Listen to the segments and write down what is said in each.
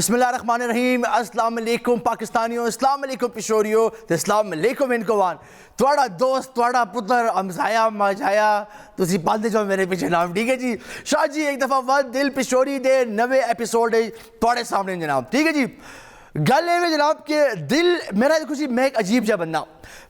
बिस्मिल्लाहिर्रहमानिर्रहीम। अस्सलाम वालेकुम पाकिस्तानियों, अस्सलाम वालेकुम पिशोरियो, अस्सलाम वालेकुम इनकोवान। थोड़ा दोस्त, थोड़ा पुत्र हमसाया मजाया तुसी पालते जाओ मेरे पीछे नाम, ठीक है जी। शाह जी एक दफ़ा वद दिल पिशोरी दे नवे एपिसोड थोड़े सामने जनाब, ठीक है जी। गल है जनाब कि दिल मेरा देखो जी, मैं एक अजीब जा बंदा,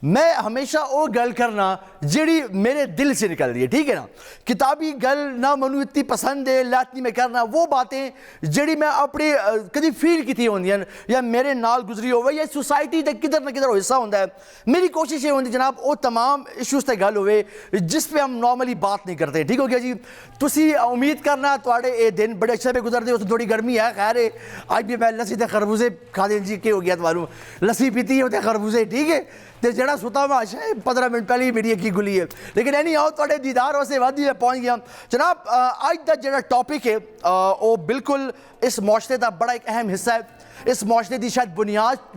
मैं हमेशा वो गल करना जिड़ी मेरे दिल से निकल रही है, ठीक है ना। किताबी गल ना मनु इतनी पसंद है, लातनी में करना वो बातें जिड़ी मैं अपने कभी फील की होंदियां या मेरे नाल गुजरी होवे या सोसाइटी का किधर ना किधर हिस्सा होंदा है। मेरी कोशिश ये होंदी जनाब वो तमाम इशूज़ ते गल होवे जिस पे हम नॉर्मली बात नहीं करते, ठीक हो गया जी। तुसी उम्मीद करना थोड़े ये दिन बड़े अच्छे पे गुजरते, उस थोड़ी गर्मी है, खैर है आज भी मैं लस्सी ते खरबूजे खा दे जी, क्या हो गया तुम्हारू लस्सी पीती है तो खरबूजे, ठीक है। तो जड़ा सुता मैं अच्छा 15 मिनट पहले ही मेरी अखी खुली है, लेकिन एनी आओ थोड़े दीदार वास्ते वादी में पहुँच गया जनाब। अज का जो टॉपिक है वो बिल्कुल इस मुआशरे का बड़ा एक अहम हिस्सा है, इस मुआशरे की शायद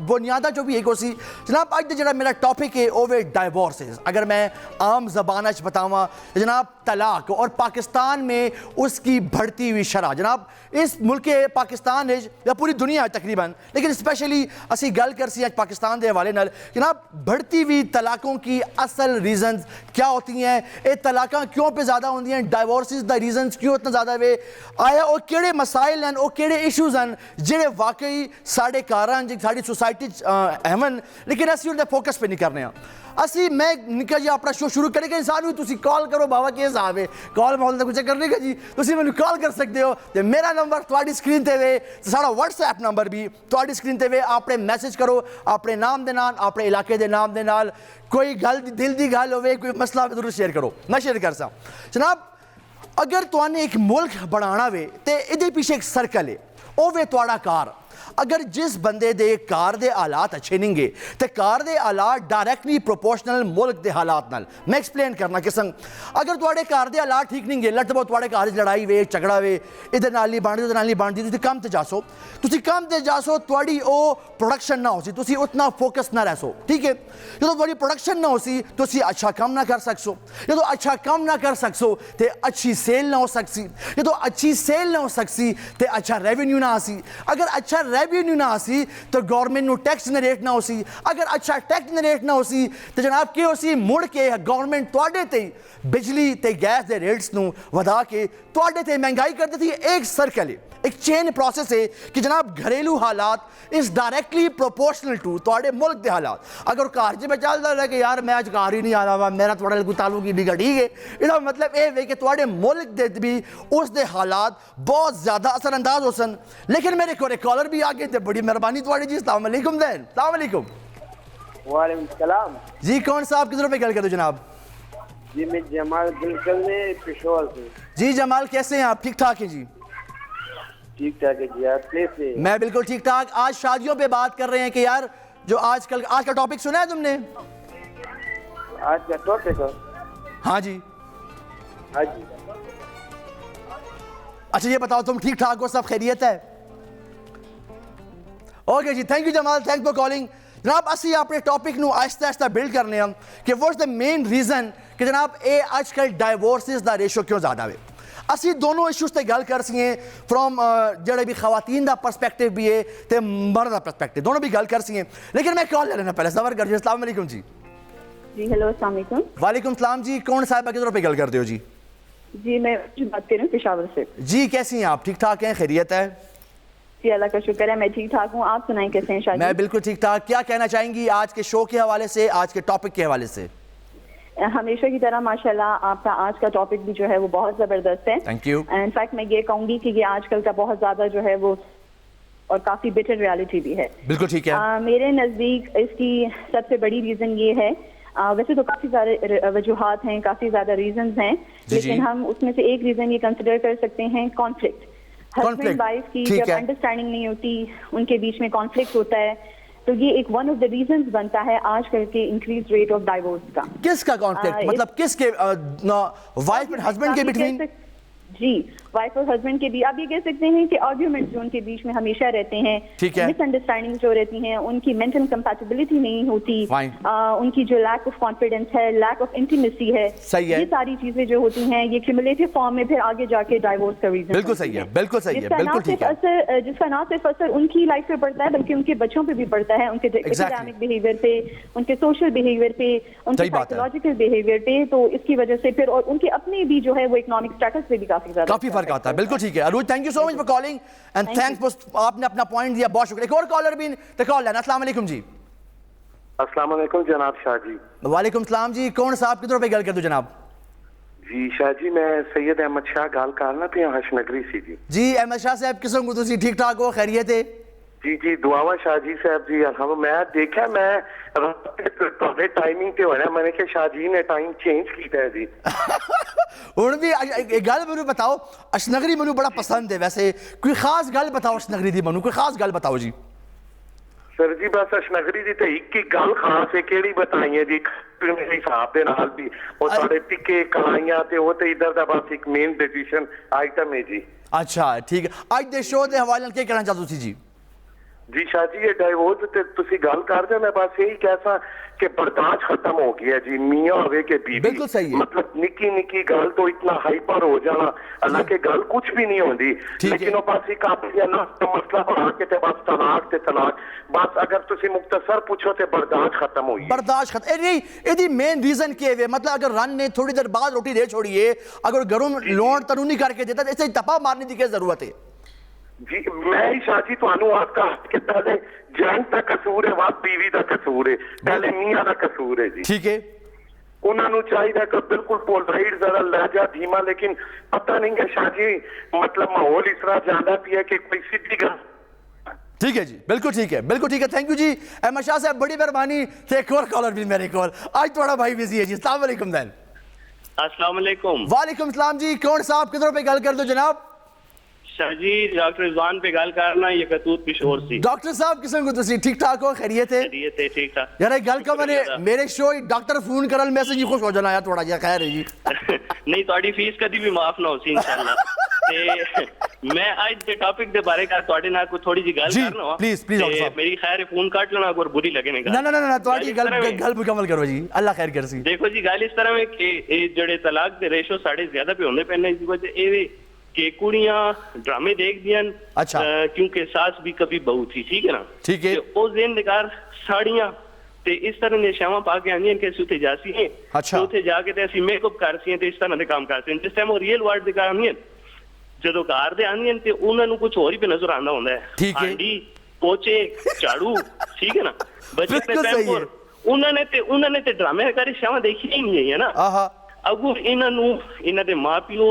बुनियादा जो भी एक सी जनाब। अज का जो मेरा टॉपिक है वो वे डाइवोर्सेस। अगर मैं आम जबान बतावा जनाब तलाक और पाकिस्तान में उसकी बढ़ती हुई शरह जनाब, इस मुल्क पाकिस्तान या पूरी दुनिया तकरीबन, लेकिन स्पेशली असी गल कर सी पाकिस्तान के हवाले नाल जनाब बढ़ती हुई तलाकों की असल रीजन क्या होती हैं, ये तलाक़ां क्यों पे ज़्यादा होंगी हैं, डाइवोर्सिस द रीजन क्यों इतना ज़्यादा वे आया, और किहड़े मसाइल हैं, वो किहड़े इशूज़ हैं जिहड़े वाकई साढ़े कारण जी साड़ी सोसाइटी अहमन, लेकिन असी उनके फोकस पे नहीं करने। असी मैं निका जी अपना शो शुरू करेंगे, इंसान तुम कॉल करो बाबा के हिसाब है, कॉल माहौल का कुछ करने का जी, तुम मैं कॉल कर सकते हो। तो मेरा नंबर थोड़ी स्क्रीन ते वे, साड़ा व्हाट्सएप नंबर भी थोड़ी स्क्रीन ते वे, अपने मैसेज करो अपने नाम दे नाल, अपने इलाके के नाम दे नाल, कोई गल दिल की गल होवे, कोई मसला जरूर शेयर करो, मैं शेयर कर सा जनाब। अगर तुहाने एक मुल्क बनाना वे तो ये पीछे एक सर्कल है, वो वे तुहाड़ा कार। अगर जिस बंदे दे कार दे हालात अच्छे नहीं गे तो कार दे हालात डायरैक्टली प्रोपोर्शनल मुल्क दे हालात नाल। मैं एक्सप्लेन करना किसम, अगर तुहाडे कार दे हालात ठीक नहीं गे, लट बहुत तुहाडे घर लड़ाई वे झगड़ा वे, इधर नाल नहीं बनदी उधर नाल नहीं बनदी, तुसीं कम ते जासो, तुसीं कम ते जासो, तुहाडी ओ प्रोडक्शन ना हो सी, तुसीं उतना फोकस ना रह सो, ठीक है। जो तुहाडी प्रोडक्शन ना हो सी तुसीं अच्छा काम ना कर सकसो, जो अच्छा काम ना कर सकसो तो अच्छी सेल ना हो सकसी, जो अच्छी सेल ना हो सकसी तो अच्छा रेवेन्यू ना आसी, अगर अच्छा रेवेन्यू ना आसी तो गवर्नमेंट नु टैक्स जनरेट ना होसी, अगर अच्छा टैक्स जनरेट ना होसी तो जनाब के होसी मुड़ के गवर्नमेंट तुहाडे ते बिजली ते गैस दे रेट्स नु वधा के तुहाडे ते महंगाई कर देती है। एक सर्कल है, एक चेन प्रोसेस है कि जनाब घरेलू हालात इज डायरेक्टली प्रोपोर्शनल टू तुहाडे मुल्क के हालात। अगर घर च में चलता रहा कि यार मैं अज घर ही नहीं आ रहा, मेरा थोड़ा कोई ताल्लुक ही नहीं, ठीक है, इसका मतलब ये है कि तुहाडे मुल्क दे भी उस दे हालात बहुत ज़्यादा असरअंदाज हो सन। लेकिन मेरे को कॉलर भी आ गए थे, बड़ी मेहरबानी थोड़ी जी। अस्सलाम वालेकुम दैन, अस्सलाम वालेकुम। वालेकुम सलाम जी कौन साहब किधरों पे गल कर दो जनाब? जी मैं जमाल दिलकल ने पिशोर से। जी जमाल कैसे हैं आप? ठीक ठाक हैं जी? ठीक ठाक है जी, आप कैसे? मैं बिल्कुल ठीक ठाक। आज शादियों पे बात कर रहे हैं कि यार जो आज का टॉपिक सुना है तुमने? आज का टॉपिक है? हाँ जी। हाँ जी। अच्छा ये बताओ तुम ठीक ठाक हो, सब खैरियत है? ओके जी, thank you Jamal, thank for calling. जनाब असी अपने टॉपिक नु आहिस्ता आहिस्ता बिल्ड करने हम कि व्हाट्स द मेन रीजन कि जनाब ये आजकल डाइवोर्सिस दा रेशो क्यों ज़्यादा है। असी दोनों इशूज़ ते गल कर सी फ्रॉम जेह्ड़े भी खवातीन दा पर्सपेक्टिव भी है तो मर्द दा पर्सपेक्टिव, दोनों भी गल कर सी, लेकिन मैं कॉल ले लेना पहले सबर कर जी। अस्सलाम वालेकुम जी। जी हेलो अस्सलाम वालेकुम। वालेकुम सलाम जी, कौन साहिबा किधरों पे गल करते हो जी? जी मैं बात कर रही हूँ पेशावर से। जी कैसी हैं आप? ठीक ठाक हैं, खैरियत है? जी अल्लाह का शुक्र है, मैं ठीक ठाक हूँ, आप सुनाएं कैसे हैं? शादी मैं बिल्कुल ठीक ठाक। क्या कहना चाहेंगी आज के शो के हवाले से, आज के टॉपिक के हवाले से? हमेशा की तरह माशाल्लाह आपका आज का टॉपिक भी जो है वो बहुत ज़बरदस्त है। Thank you. इनफैक्ट मैं ये कहूँगी कि ये आजकल का बहुत ज़्यादा जो है वो और काफ़ी बिटर रियलिटी भी है। बिल्कुल ठीक है। मेरे नज़दीक इसकी सबसे बड़ी रीज़न ये है, वैसे तो काफ़ी सारे वजूहात हैं, काफ़ी ज़्यादा रीजंस हैं, लेकिन हम उसमें से एक रीज़न ये कंसिडर कर सकते हैं कॉन्फ्लिक्ट। हस्बैंड वाइफ की जब अंडरस्टैंडिंग नहीं होती, उनके बीच में कॉन्फ्लिक्ट होता है, तो ये एक वन ऑफ द रीजंस बनता है आजकल के इंक्रीज रेट ऑफ डाइवोर्स का। किसका कॉन्फ्लिक्ट मतलब किसके? वाइफ एंड हस्बैंड के बिटवीन? जी वाइफ और हस्बैंड के बीच, आप ये कह सकते हैं कि आर्ग्यूमेंट जो उनके बीच में हमेशा रहते हैं, ठीक है, मिसअंडरस्टैंडिंग जो रहती हैं, उनकी मेंटल कंपैटिबिलिटी नहीं होती, उनकी जो लैक ऑफ कॉन्फिडेंस है, लैक ऑफ इंटीमेसी है, सही है, ये सारी चीजें जो होती हैं ये क्यूमुलेटिव फॉर्म में फिर आगे जाके डाइवोर्स का रीजन। बिल्कुल सही है, बिल्कुल सही है, बिल्कुल ठीक है। जिसका ना सिर्फ असर उनकी लाइफ पे पड़ता है बल्कि उनके बच्चों पे भी पड़ता है, उनके एकेडमिक बिहेवियर पे, उनके सोशल बिहेवियर पे, उनके साइकोलॉजिकल बिहेवियर पे। तो इसकी वजह से फिर और उनके अपने भी जो है वो इकोनॉमिक स्टेटस पे भी काफी फर्क आता है। बिल्कुल ठीक है Arooj, thank you so much for calling and thanks, आपने अपना पॉइंट दिया, बहुत शुक्रिया। एक और कॉलर भी कॉल लेना। अस्सलाम वालेकुम जी। अस्सलाम वालेकुम जनाब शाह जी। वालेकुम सलाम जी, कौन साहब किधरों पे गल कर दो जनाब? जी शाह जी, मैं सैयद अहमद शाह गल करना पिया हशनगरी सी जी। जी अहमद शाह साहब किस्म को तुसी ठीक ठाक हो, खैरियत है? जी जी दुआवा शाह जी साहब जी। मैं देखा मैं ਤੁਹਾਡੇ ਟਾਈਮਿੰਗ ਤੇ ਹੋਣਾ, मैंने कि शाह जी ने टाइम चेंज किया है जी। ਹੁਣ ਵੀ एक गल ਮੈਨੂੰ बताओ, अशनगरी ਮੈਨੂੰ बड़ा पसंद है, वैसे कोई खास गल बताओ अशनगरी दी, ਮੈਨੂੰ कोई खास गल बताओ जी। सर जी बस अशनगरी दी ते एक ही गल खास है, केड़ी बताई है जी मेरे हिसाब दे नाल भी ਉਹ ਸਾਡੇ ਟਿੱਕੇ ਕਲਾਈਆਂ ਤੇ ਉਹ ਤੇ इधर ਦਾ बस एक मेन डिसीजन आइटम है जी। अच्छा ठीक है, ਅੱਜ ਦੇ ਸ਼ੋਅ ਦੇ ਹਵਾਲੇ ਨਾਲ ਕੀ ਕਹਿਣਾ ਚਾਹते ਤੁਸੀਂ ਜੀ? जी शाह जी, ये डाइवोर्स ते तुसी गल कर दे, मैं बस यही कहसा कि बर्दाश्त खत्म हो गया जी, मियाँ होवे के बीवी। बिल्कुल सही है। मतलब निकी निकी गल तो इतना हाइपर हो जाना, हालांकि गल कुछ भी नहीं होती, लेकिन वो बस एक आपकी ना मसला बना के ते बस तलाक ते तलाक, बस अगर तुसी मुख्तसर पूछो ते बर्दाश्त खत्म हुई। बर्दाश्त खत्म नहीं, यदि मेन रीजन क्या है? मतलब अगर रन ने थोड़ी देर बाद रोटी दे छोड़िए, अगर घरों में लोन तनूनी करके देता तो इसे तपा मारने की क्या जरूरत है? जी मैं ही शाह जी ਤੁਹਾਨੂੰ ਆਖਾ ਕਿ ਪਹਿਲੇ ਜੈਂਟ ਦਾ ਕਸੂਰ ਹੈ, ਬਾਅਦ बीवी ਦਾ ਕਸੂਰ ਹੈ, ਪਹਿਲੇ ਮੀਆਂ ਦਾ ਕਸੂਰ ਹੈ ਜੀ। ठीक है, ਉਹਨਾਂ ਨੂੰ ਚਾਹੀਦਾ ਕਿ ਬਿਲਕੁਲ ਪੋਲਾਈਟ ਜ਼ਰਾ ਲਹਿਜਾ ਧੀਮਾ, लेकिन पता नहीं है शाह जी, मतलब माहौल इस तरह जाना पिया कि कोई सीधी गल। ठीक है जी, बिल्कुल ठीक है, बिल्कुल ठीक है, थैंक यू जी अहमद शाह साहब, बड़ी मेहरबानी। एक और कॉलर भी मेरे कॉल, आज थोड़ा भाई बिजी है जी। अस्सलाम वालेकुम दैन। अस्सलाम वालेकुम। वालेकुम सलाम जी, कौन साहब किधरों पे गल कर दो जनाब? शाह जी डॉक्टर रिजवान पे गल करना, ये कतूत पिशोर सी। डॉक्टर साहब किस्म को तुसी ठीक ठाक हो, खैरियत है? खैरियत है, ठीक ठाक। यार गल का मैंने मेरे शो डॉक्टर फोन करल मैसेज ही खुश हो जाना यार थोड़ा जिहा, खैर है जी। नहीं ਤੁਹਾਡੀ फीस कभी भी माफ ना हो सी इंशाल्लाह। ते मैं आज दे टॉपिक दे बारे का ਤੁਹਾਡੇ ਨਾਲ ਕੋਈ ਥੋੜੀ ਜੀ ਗੱਲ ਕਰਨਾ ਵਾ। प्लीज प्लीज डॉक्टर साहब, मेरी खैर फोन काट लेना अगर बुरी लगे ना। ना ना ना ਤੁਹਾਡੀ गल मुकम्मल करो जी, अल्लाह खैर कर सी। देखो जी गल इस तरह में कि ये जड़े तलाक दे रेशो साढ़े ज्यादा पे होने पैने, इस वजह ये कि कुड़ियां ड्रामे देख दियन। अच्छा। क्योंकि सास भी कभी बहू थी, ठीक है ना? ठीक है। उस दिन निकार साड़ियां ते इस तरह ने शामा पा के आंदियां कि सुते जासी हैं। अच्छा। उथे जाके ते ਅਸੀਂ मेकअप करसी हैं ते इस तरह दे काम करते हैं। जिस टाइम वो रियल वर्ल्ड दिखा आंदियां, ਜਦੋਂ ਘਰ ਦੇ ਆਂਦੀਆਂ ਤੇ ਉਹਨਾਂ ਨੂੰ ਕੁਝ ਹੋਰ ਹੀ ਨਜ਼ਰ ਆਉਂਦਾ ਹੁੰਦਾ ਹੈ। ਠੀਕ ਹੈ। ਹਾਂਡੀ, ਪੋਚੇ, ਝਾੜੂ, ਠੀਕ ਹੈ ਨਾ? ਬੱਚੇ ਤੇ ਪੈਂਪਰ ਉਹਨਾਂ ਨੇ ਤੇ ਡਰਾਮੇ ਕਰੀ ਸ਼ਾਮਾਂ ਦੇਖੀ ਹੀ ਨਹੀਂ ਹੈ ਨਾ। ਆਹਾ। ਅਗਰ ਇਹਨਾਂ ਨੂੰ ਇਹਨਾਂ ਦੇ ਮਾਪਿਓ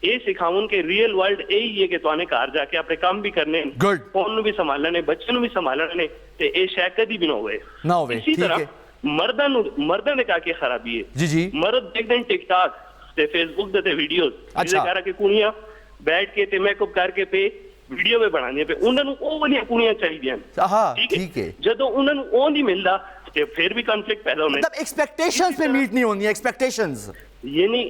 ਇਹ ਸਿਖਾਉਣ ਕਿ ਰੀਅਲ ਵਰਲਡ ਇਹੀ ਹੈ ਕਿ ਤੁਹਾਨੂੰ ਘਰ ਜਾ ਕੇ ਆਪਣੇ ਕੰਮ ਵੀ ਕਰਨੇ ਨੇ, ਗੁੱਡ, ਫੋਨ ਨੂੰ ਵੀ ਸੰਭਾਲਣਾ ਨੇ, ਬੱਚੇ ਨੂੰ ਵੀ ਸੰਭਾਲਣਾ ਨੇ, ਤੇ ਇਹ ਸ਼ਾਇਦ ਕਦੀ ਵੀ ਨਾ ਹੋਵੇ। ਇਸੇ ਤਰ੍ਹਾਂ ਮਰਦਾਂ ਦੇ ਕਾਕੇ ਖਰਾਬੀ ਹੈ ਜੀ ਜੀ। ਮਰਦ ਦੇਖਦੇ ਨੇ ਟਿਕਟਾਕ ਤੇ ਫੇਸਬੁੱਕ ਦੇ ਤੇ ਵੀਡੀਓਜ਼, ਜਿਹਦੇ ਕਰਕੇ ਕੁੜੀਆਂ ਬੈਠ ਕੇ ਤੇ ਮੇਕਅਪ ਕਰਕੇ ਪੇ ਵੀਡੀਓ ਵੀ ਬਣਾਉਂਦੀਆਂ ਪਏ, ਉਹਨਾਂ ਨੂੰ ਉਹ ਵਾਲੀਆਂ ਕੁੜੀਆਂ ਚਾਹੀਦੀਆਂ ਨੇ। ਠੀਕ ਹੈ। ਜਦੋਂ ਉਹਨਾਂ ਨੂੰ ਉਹ ਨਹੀਂ ਮਿਲਦਾ ਤੇ ਫਿਰ ਵੀ ਕਨਫਲਿਕਟ ਪੈਦਾ ਹੋਣੇ। मतलब एक्सपेक्टेशंस पे मीट नहीं होनी है, एक्सपेक्टेशंस यानी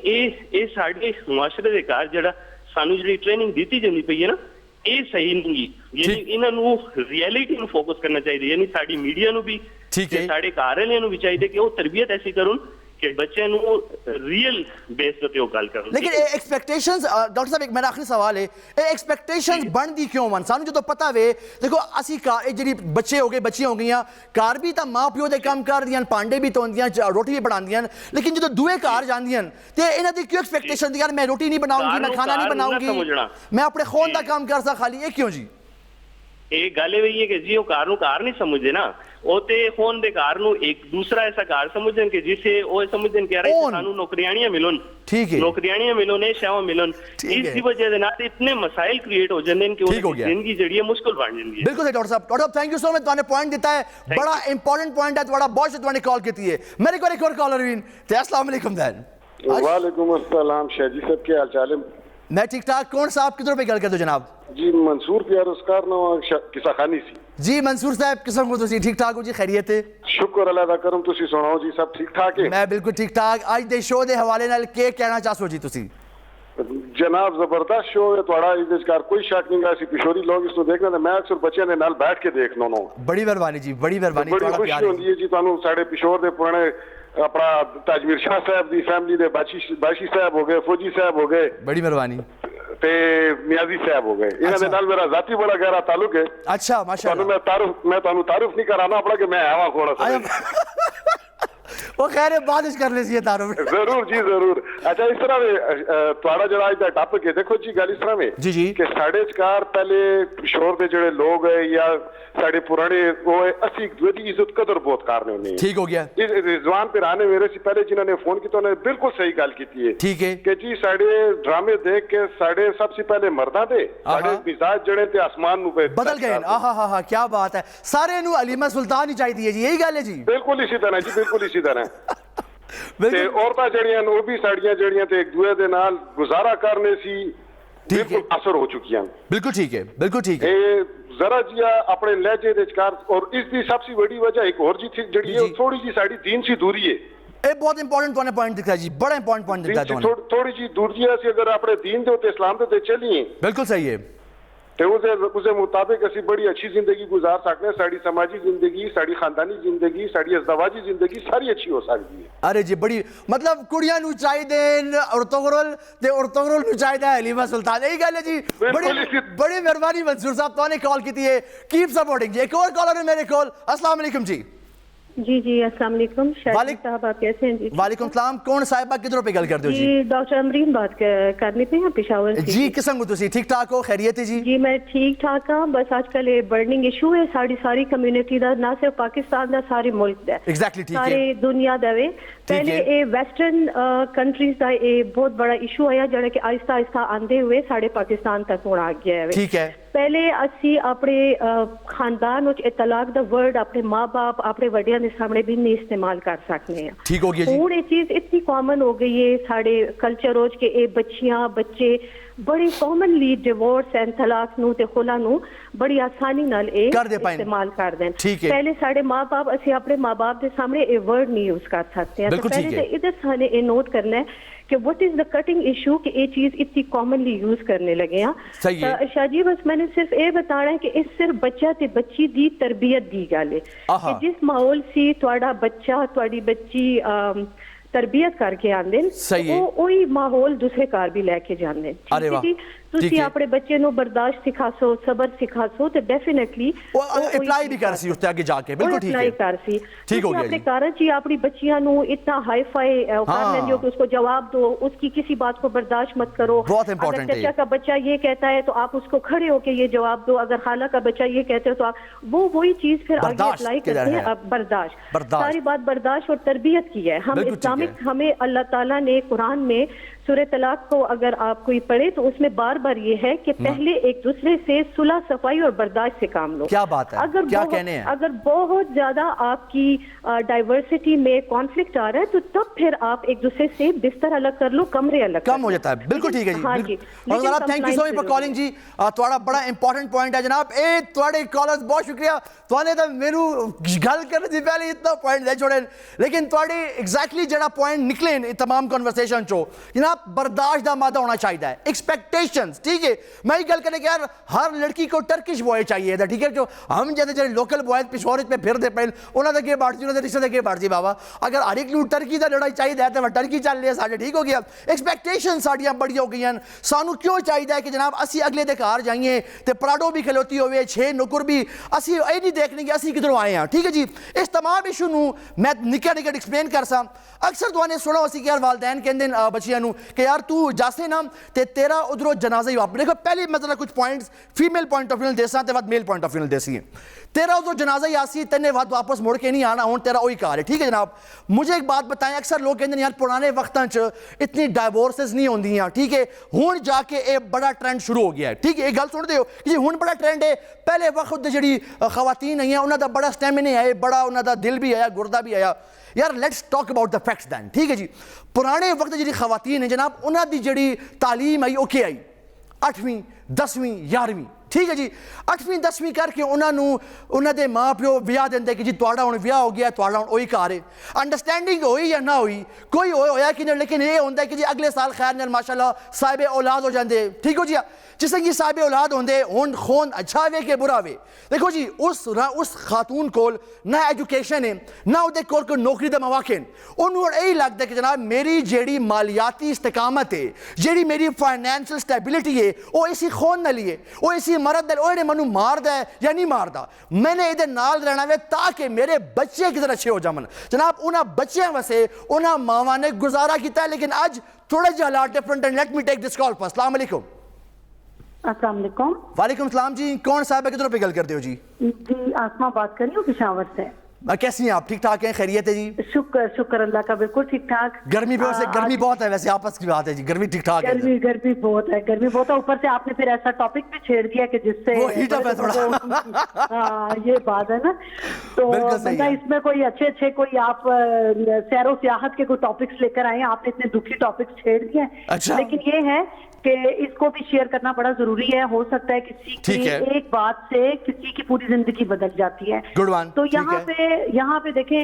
ਇਹ ਸਾਡੇ ਮੁਆਸ਼ਰੇ ਦੇ ਘਰ ਜਿਹੜਾ ਸਾਨੂੰ ਜਿਹੜੀ ਟ੍ਰੇਨਿੰਗ ਦਿੱਤੀ ਜਾਂਦੀ ਪਈ ਹੈ ਨਾ, ਇਹ ਸਹੀ ਨਹੀਂ। ਯਾਨੀ ਇਹਨਾਂ ਨੂੰ ਰਿਐਲਿਟੀ ਨੂੰ ਫੋਕਸ ਕਰਨਾ ਚਾਹੀਦਾ। ਯਾਨੀ ਸਾਡੀ ਮੀਡੀਆ ਨੂੰ ਵੀ ਤੇ ਸਾਡੇ ਘਰ ਵਾਲਿਆਂ ਨੂੰ ਵੀ ਚਾਹੀਦਾ ਕਿ ਉਹ ਤਰਬੀਅਤ ਐਸੀ ਕਰਨ कि बच्चे रियल बेस पे गल कर। लेकिन एक्सपेक्टेशंस डॉक्टर साहब, एक मेरा आखिरी सवाल है, एक्सपेक्टेशंस बनती क्यों वन? सानू जो पता वे देखो असी जी बच्चे हो गए, बच्चियां हो गई, घर भी तो माँ प्यो के काम कर दियां, भांडे भी धोंदियां, रोटी भी बनांदियां, लेकिन जो दूए घर जांदियां ते इन्हां दी क्यों एक्सपेक्टेशन यार मैं रोटी नहीं बनाऊंगी, मैं खाना नहीं बनाऊंगी, मैं अपने खून का काम कर सा खाली, ये क्यों जी? ਇਹ ਗੱਲ ਇਹ ਹੈ ਕਿ ਜੀ ਉਹ ਘਰ ਨੂੰ ਘਰ ਨਹੀਂ ਸਮਝਦੇ ਨਾ, ਉਹ ਤੇ ਹੋਣ ਦੇ ਘਰ ਨੂੰ ਇੱਕ ਦੂਸਰਾ ਐਸਾ ਘਰ ਸਮਝਦੇ ਕਿ ਜਿਸੇ ਉਹ ਸਮਝਦੇ ਕਿ ਯਾਰ ਸਾਨੂੰ ਨੌਕਰੀਆਂ ਮਿਲਣ, ਠੀਕ ਹੈ, ਨੌਕਰੀਆਂ ਮਿਲਣ, ਇਹ ਸ਼ਾਵਾਂ ਮਿਲਣ। ਇਸ ਦੀ ਵਜ੍ਹਾ ਦੇ ਨਾਲ ਇਤਨੇ ਮਸਾਇਲ ਕ੍ਰੀਏਟ ਹੋ ਜਾਂਦੇ ਨੇ ਕਿ ਉਹ ਜ਼ਿੰਦਗੀ ਜਿਹੜੀ ਹੈ ਮੁਸ਼ਕਲ ਬਣ ਜਾਂਦੀ ਹੈ। ਬਿਲਕੁਲ ਸਹੀ ਡਾਕਟਰ ਸਾਹਿਬ, ਥੈਂਕ ਯੂ ਸੋ ਮਚ, ਤੁਹਾਨੇ ਪੁਆਇੰਟ ਦਿੱਤਾ ਹੈ, ਬੜਾ ਇੰਪੋਰਟੈਂਟ ਪੁਆਇੰਟ ਹੈ ਤੁਹਾਡਾ, ਬਹੁਤ ਸ਼ੁਕਰੀਆ ਤੁਹਾਨੇ ਕਾਲ ਕੀਤੀ ਹੈ। ਮੇਰੇ ਕੋਲ ਇੱਕ ਹੋਰ ਕਾਲਰ ਵੀ ਤੇ अस्सलाम वालेकुम दैन। वालेकुम अस्सलाम शाह जी साहब, क्या हाल चाल है? मैं ठीक ठाक। कौन साहब किधरों पे गल कर दो जनाब? जी मंसूर प्यार उसकार ना किसा खानी सी। जी मंसूर साहब किस्म को तुसी ठीक ठाक हो जी, खैरियत है? शुक्र अल्लाह दा करम, तुसी सुनाओ जी, सब ठीक ठाक है? मैं बिल्कुल ठीक ठाक। आज दे शो दे हवाले नाल के कहना चाहसो जी तुसी? जनाब जबरदस्त शो है थोड़ा, इसकार कोई शक नहीं है। पिशोरी लोग इसको देखना मैं अक्सर बच्चों ने नाल बैठ के देखना नो। बड़ी मेहरबानी जी, बड़ी मेहरबानी, बड़ी खुशी होती है जी तुहानू साडे पिशोर दे पुराने अपना ताजवीर शाह साहब दी फैमिली दे बाशी साहब हो गए, फौजी साहब हो गए, बड़ी मेहरबानी, ते नियाजी साहब हो गए। इन्हां दे नाल मेरा जाती बड़ा गहरा ताल्लुक है। अच्छा माशाअल्लाह। मैं तुहानू तारुफ नहीं कराना अपना कि मैं आवा थोड़ा सा वो खैर बाद करने से तारुफ जरूर जी जरूर। अच्छा इस तरह में थोड़ा जरा अज दा टॉपिक है, देखो जी गल इस तरह में जी जी कि साढ़े कार पहले शोर दे जेड़े लोग है या साढ़े पुराने वो असी एक दूसरे की इज्जत कदर बहुत करने होने। ठीक हो गया। इस रिजवान पे आने मेरे से पहले जिन्होंने फोन किया उन्होंने बिल्कुल सही गल की है। ठीक है कि जी साढ़े ड्रामे देख के साढ़े सबसे पहले मर्दा दे साढ़े मिजाज जड़े थे आसमान नु बदल गए। हा क्या बात है, सारे नु अलीमा सुल्तान ही चाहिए जी, यही गल है जी। बिल्कुल इसी तरह जी, बिल्कुल इसी तरह ते औरतां जड़ियां वो भी साड़ियां जड़ियां ते एक दूसरे दे नाल गुजारा करने सी बिल्कुल असर हो चुकी हैं। बिल्कुल ठीक है, बिल्कुल ठीक है। जरा जिया अपने लहजे दे विचकार और इसकी सबसे बड़ी वजह एक और जी थी जड़ी है थोड़ी जी साड़ी दीन सी दूरी है। ए बहुत इंपॉर्टेंट तूने पॉइंट दिखा जी, बड़ा इंपॉर्टेंट पॉइंट दिखा तूने। थोड़ी जी दूरी है सी अगर अपने दीन दे ते इस्लाम दे चलिए बिल्कुल सही है ते उसे मुताबिक असी बड़ी अच्छी जिंदगी गुजार सकते हैं। साड़ी समाजी जिंदगी, साड़ी खानदानी जिंदगी, साड़ी अज़दवाजी जिंदगी सारी अच्छी हो सकती है। अरे जी बड़ी मतलब कुड़ियां नु चाहिए औरतों ते औरतों नु चाहिए हलीमा सुल्तान, यही गल है जी। बड़ी मेहरबानी मंसूर साहब तूने कॉल की है, कीप सपोर्टिंग जी। एक और कॉलर है मेरे कॉल। अस्सलाम वालेकुम जी। जी अस्सलाम वालेकुम साहब, आप कैसे हैं जी? वालेकुम सलाम। कौन साहिबा किधरों पे गल कर दो जी? डॉक्टर अमरीन बात करनी पे हैं पेशावर से। जी किस्म को तुसी ठीक ठाक हो, खैरियत है जी? जी मैं ठीक ठाक हाँ, बस आजकल ये बर्निंग इशू है सारी कम्युनिटी दा, ना सिर्फ पाकिस्तान दा सारे मुल्क दा, एग्जैक्टली ठीक है, सारे दुनिया दा वे। पहले ये वेस्टर्न कंट्रीज दा ये बहुत बड़ा इशू आया जेड़ा कि आहिस्ता आहिस्ता आंदे हुए साढ़े पाकिस्तान तक हुण आ गया है। ठीक है। पहले असी अपने खानदान विच तलाक दा वर्ड अपने माँ बाप अपने वड्डियां दे सामने भी नहीं इस्तेमाल कर सकते हैं। ठीक हो गया जी। हुण ये चीज इतनी कॉमन हो गई है साढ़े कल्चर रोज के ये बच्चियां बच्चे बड़ी कॉमनली डिवोर्स एंड तलाक नु ते खुला नु बड़ी आसानी नाल इस्तेमाल कर दें। पहले साढ़े माँ बाप असी अपने माँ बाप के सामने ये वर्ड नहीं यूज कर सकते हैं। तो पहले तो इधर साने ये नोट करना है कि what is the cutting issue कि ये चीज इतनी कॉमनली यूज करने लगे हैं। शाजी बस मैंने सिर्फ ये बताना है कि इस सिर्फ बच्चा ते बच्ची दी तरबियत दी गल है कि जिस माहौल से तुहाडा बच्चा तुहाडी बच्ची तरबियत करके आंदे वही माहौल दूसरे घर भी लेके जाते। अरे वाह, तुसी अपने बच्चे नो बर्दाश्त सिखासो, सबर सिखासो तो डेफिनेटली वो अप्लाई भी कर सी उसते आगे जाके। बिल्कुल ठीक है, अप्लाई कर सी। ठीक हो गया अपने कारण जी अपनी बच्चियां नो इतना हाई फाई कर लेंगे कि उसको जवाब दो, उसकी किसी बात को बर्दाश्त मत करो। बहुत इंपॉर्टेंट है। चाचा का बच्चा ये कहता है तो आप उसको खड़े होके ये जवाब दो, अगर खाला का बच्चा ये कहते हो तो आप वही चीज फिर आगे अप्लाई करते हैं। बर्दाश्त सारी बात बर्दाश्त और तरबियत की है। हम इस्लामिक हमें अल्लाह ताला ने कुरान में सूरह तलाक को अगर आप कोई पढ़े तो उसमें बार बार ये है कि पहले एक दूसरे से सुलह सफाई और बर्दाश्त से काम लो। क्या बात है, अगर क्या कहने हैं? अगर बहुत ज्यादा आपकी डाइवर्सिटी में कॉन्फ्लिक्ट आ रहा है तो तब फिर आप एक दूसरे से बिस्तर अलग कर लो, कमरे अलग कम हो जाता है। बिल्कुल ठीक है जी। हाँ जी। Thank you so much for calling जी। थोड़ा बड़ा इंपॉर्टेंट पॉइंट है जनाब। ए थोड़े कॉलर्स बहुत शुक्रिया, तुमने तो मेनू गल करने से पहले इतना पॉइंट दे छोड़े, लेकिन थोड़े एग्जैक्टली जरा पॉइंट निकले तमाम कन्वर्सेशन चो जनाब बर्दाश्त का मादा होना चाहिए, एक्सपेक्टेशंस। ठीक है, मैं ही गल करें कि यार हर लड़की को टर्किश बॉय चाहिए था। ठीक है, जो हम जैसे जो लोकल बॉय पिछोर पे फिर दे पे उन्होंने के बाढ़ जी उन्होंने रिश्ते के बाढ़ जी बाबा अगर हर एक टर्की का लड़ाई चाहिए तो वह टर्की चल रही है साढ़े। ठीक हो गया, एक्सपेक्टेशन साड़ियाँ बड़ी हो गई हैं। सानू क्यों चाहिए कि जनाब असी अगले दे घर जाइए तो पराडो भी खलोती होवे, 6 नुकुर भी, असी ये नहीं देखने कि असी किधरों आए हैं। ठीक है जी, इस तमाम इशू नू मैं निक्का निक्का एक्सप्लेन कर सा। अक्सर तुमने सुना असी कि यार वालदैन कहते हैं बच्चियां नू कि यार तू जासे ना ते तेरा उधरों जनाजा ही वापस। देखो पहले मतलब कुछ points female point of view देसा ते बाद मेल पॉइंट ऑफ व्यू देसी है। तेरा उधरों जनाजा ही आसी तेने बाद वापस मुड़ के नहीं आना, हूँ तेरा वही कार है। ठीक है जनाब, मुझे एक बात बताएं, अक्सर लोग कहते हैं यार पुराने वक्तां च इतनी डाइवोर्सेस नहीं होंदियां। ठीक है, हुण जाके एक बड़ा ट्रेंड शुरू हो गया है। ठीक है, एक गल सुनते हो कि हुण बड़ा ट्रेंड है। पहले वक्त जी खवातीन आई उन्होंने बड़ा स्टैमिना आए, बड़ा उन्होंने दिल भी आया, गुर्दा भी आया। यार let's talk about the facts then. ठीक है जी, पुराने वक्त जी खवातीन है जनाब उन्होंने जी तालीम आई ओके आई 8वीं 10वीं 11वीं ठीक है जी 8वीं 10वीं करके उन्होंने माँ प्यो विआह देंगे कि जी तुहाड़ा हुण विआह हो गया, तुहाड़ा हुण वही घर है। अंडरस्टैंडिंग होई या ना हुई, कोई होया कि नहीं, लेकिन ये होंदा है कि जी अगले साल खैर नाल माशाअल्लाह साहिब औलाद हो जाते। ठीक हो जी, जिस तरह की साहिब औलाद होंगे हुण खून अच्छा वे कि बुरा वे। देखो जी उस खातून कोल ना एजुकेशन है ना उहदे कोल कोई नौकरी दे मौके हैं, उन्होंने यही लगता है कि जनाब मेरी जेड़ी मालियाती इस्तेकामत है, जेड़ी मेरी फाइनैंशियल स्टेबिलिटी है, वो इसी खून नाल ही है, वो इसी मरद नाल, ओए मैनू मारदा है या नहीं मारदा, मैंने ये नाल रहना वे ताकि मेरे बच्चे किधर अच्छे हो जावन। जनाब उन्होंने बच्चों वैसे उन्होंने मावा ने गुजारा किया, लेकिन अज थोड़े जे हालात different and let me take this call. अस्सलाम वालेकुम। अस्सलाम वालेकुम। वालेकुम सलाम जी, कौन साहब है, किधरों पे गल करते हो जी? जी आसमा बात कर रही हूँ पेशावर से। कैसी हैं आप? ठीक ठाक हैं, खैरियत है जी? शुक्र अल्लाह का, बिल्कुल ठीक ठाक। गर्मी बहुत है वैसे, आपस की बात है जी, गर्मी ठीक ठाक है। गर्मी बहुत है, ऊपर से आपने फिर ऐसा टॉपिक भी छेड़ दिया कि जिससे वो हीट अप है थोड़ा। हाँ ये बात है ना, तो बंदा इसमें कोई अच्छे कोई आप सैरो सियाहत के कोई टॉपिक्स लेकर आए, आपने इतने दुखी टॉपिक्स छेड़ दिए। अच्छा। लेकिन ये है कि इसको भी शेयर करना बड़ा जरूरी है। हो सकता है किसी की एक बात से किसी की पूरी जिंदगी बदल जाती है। तो यहाँ पे देखें,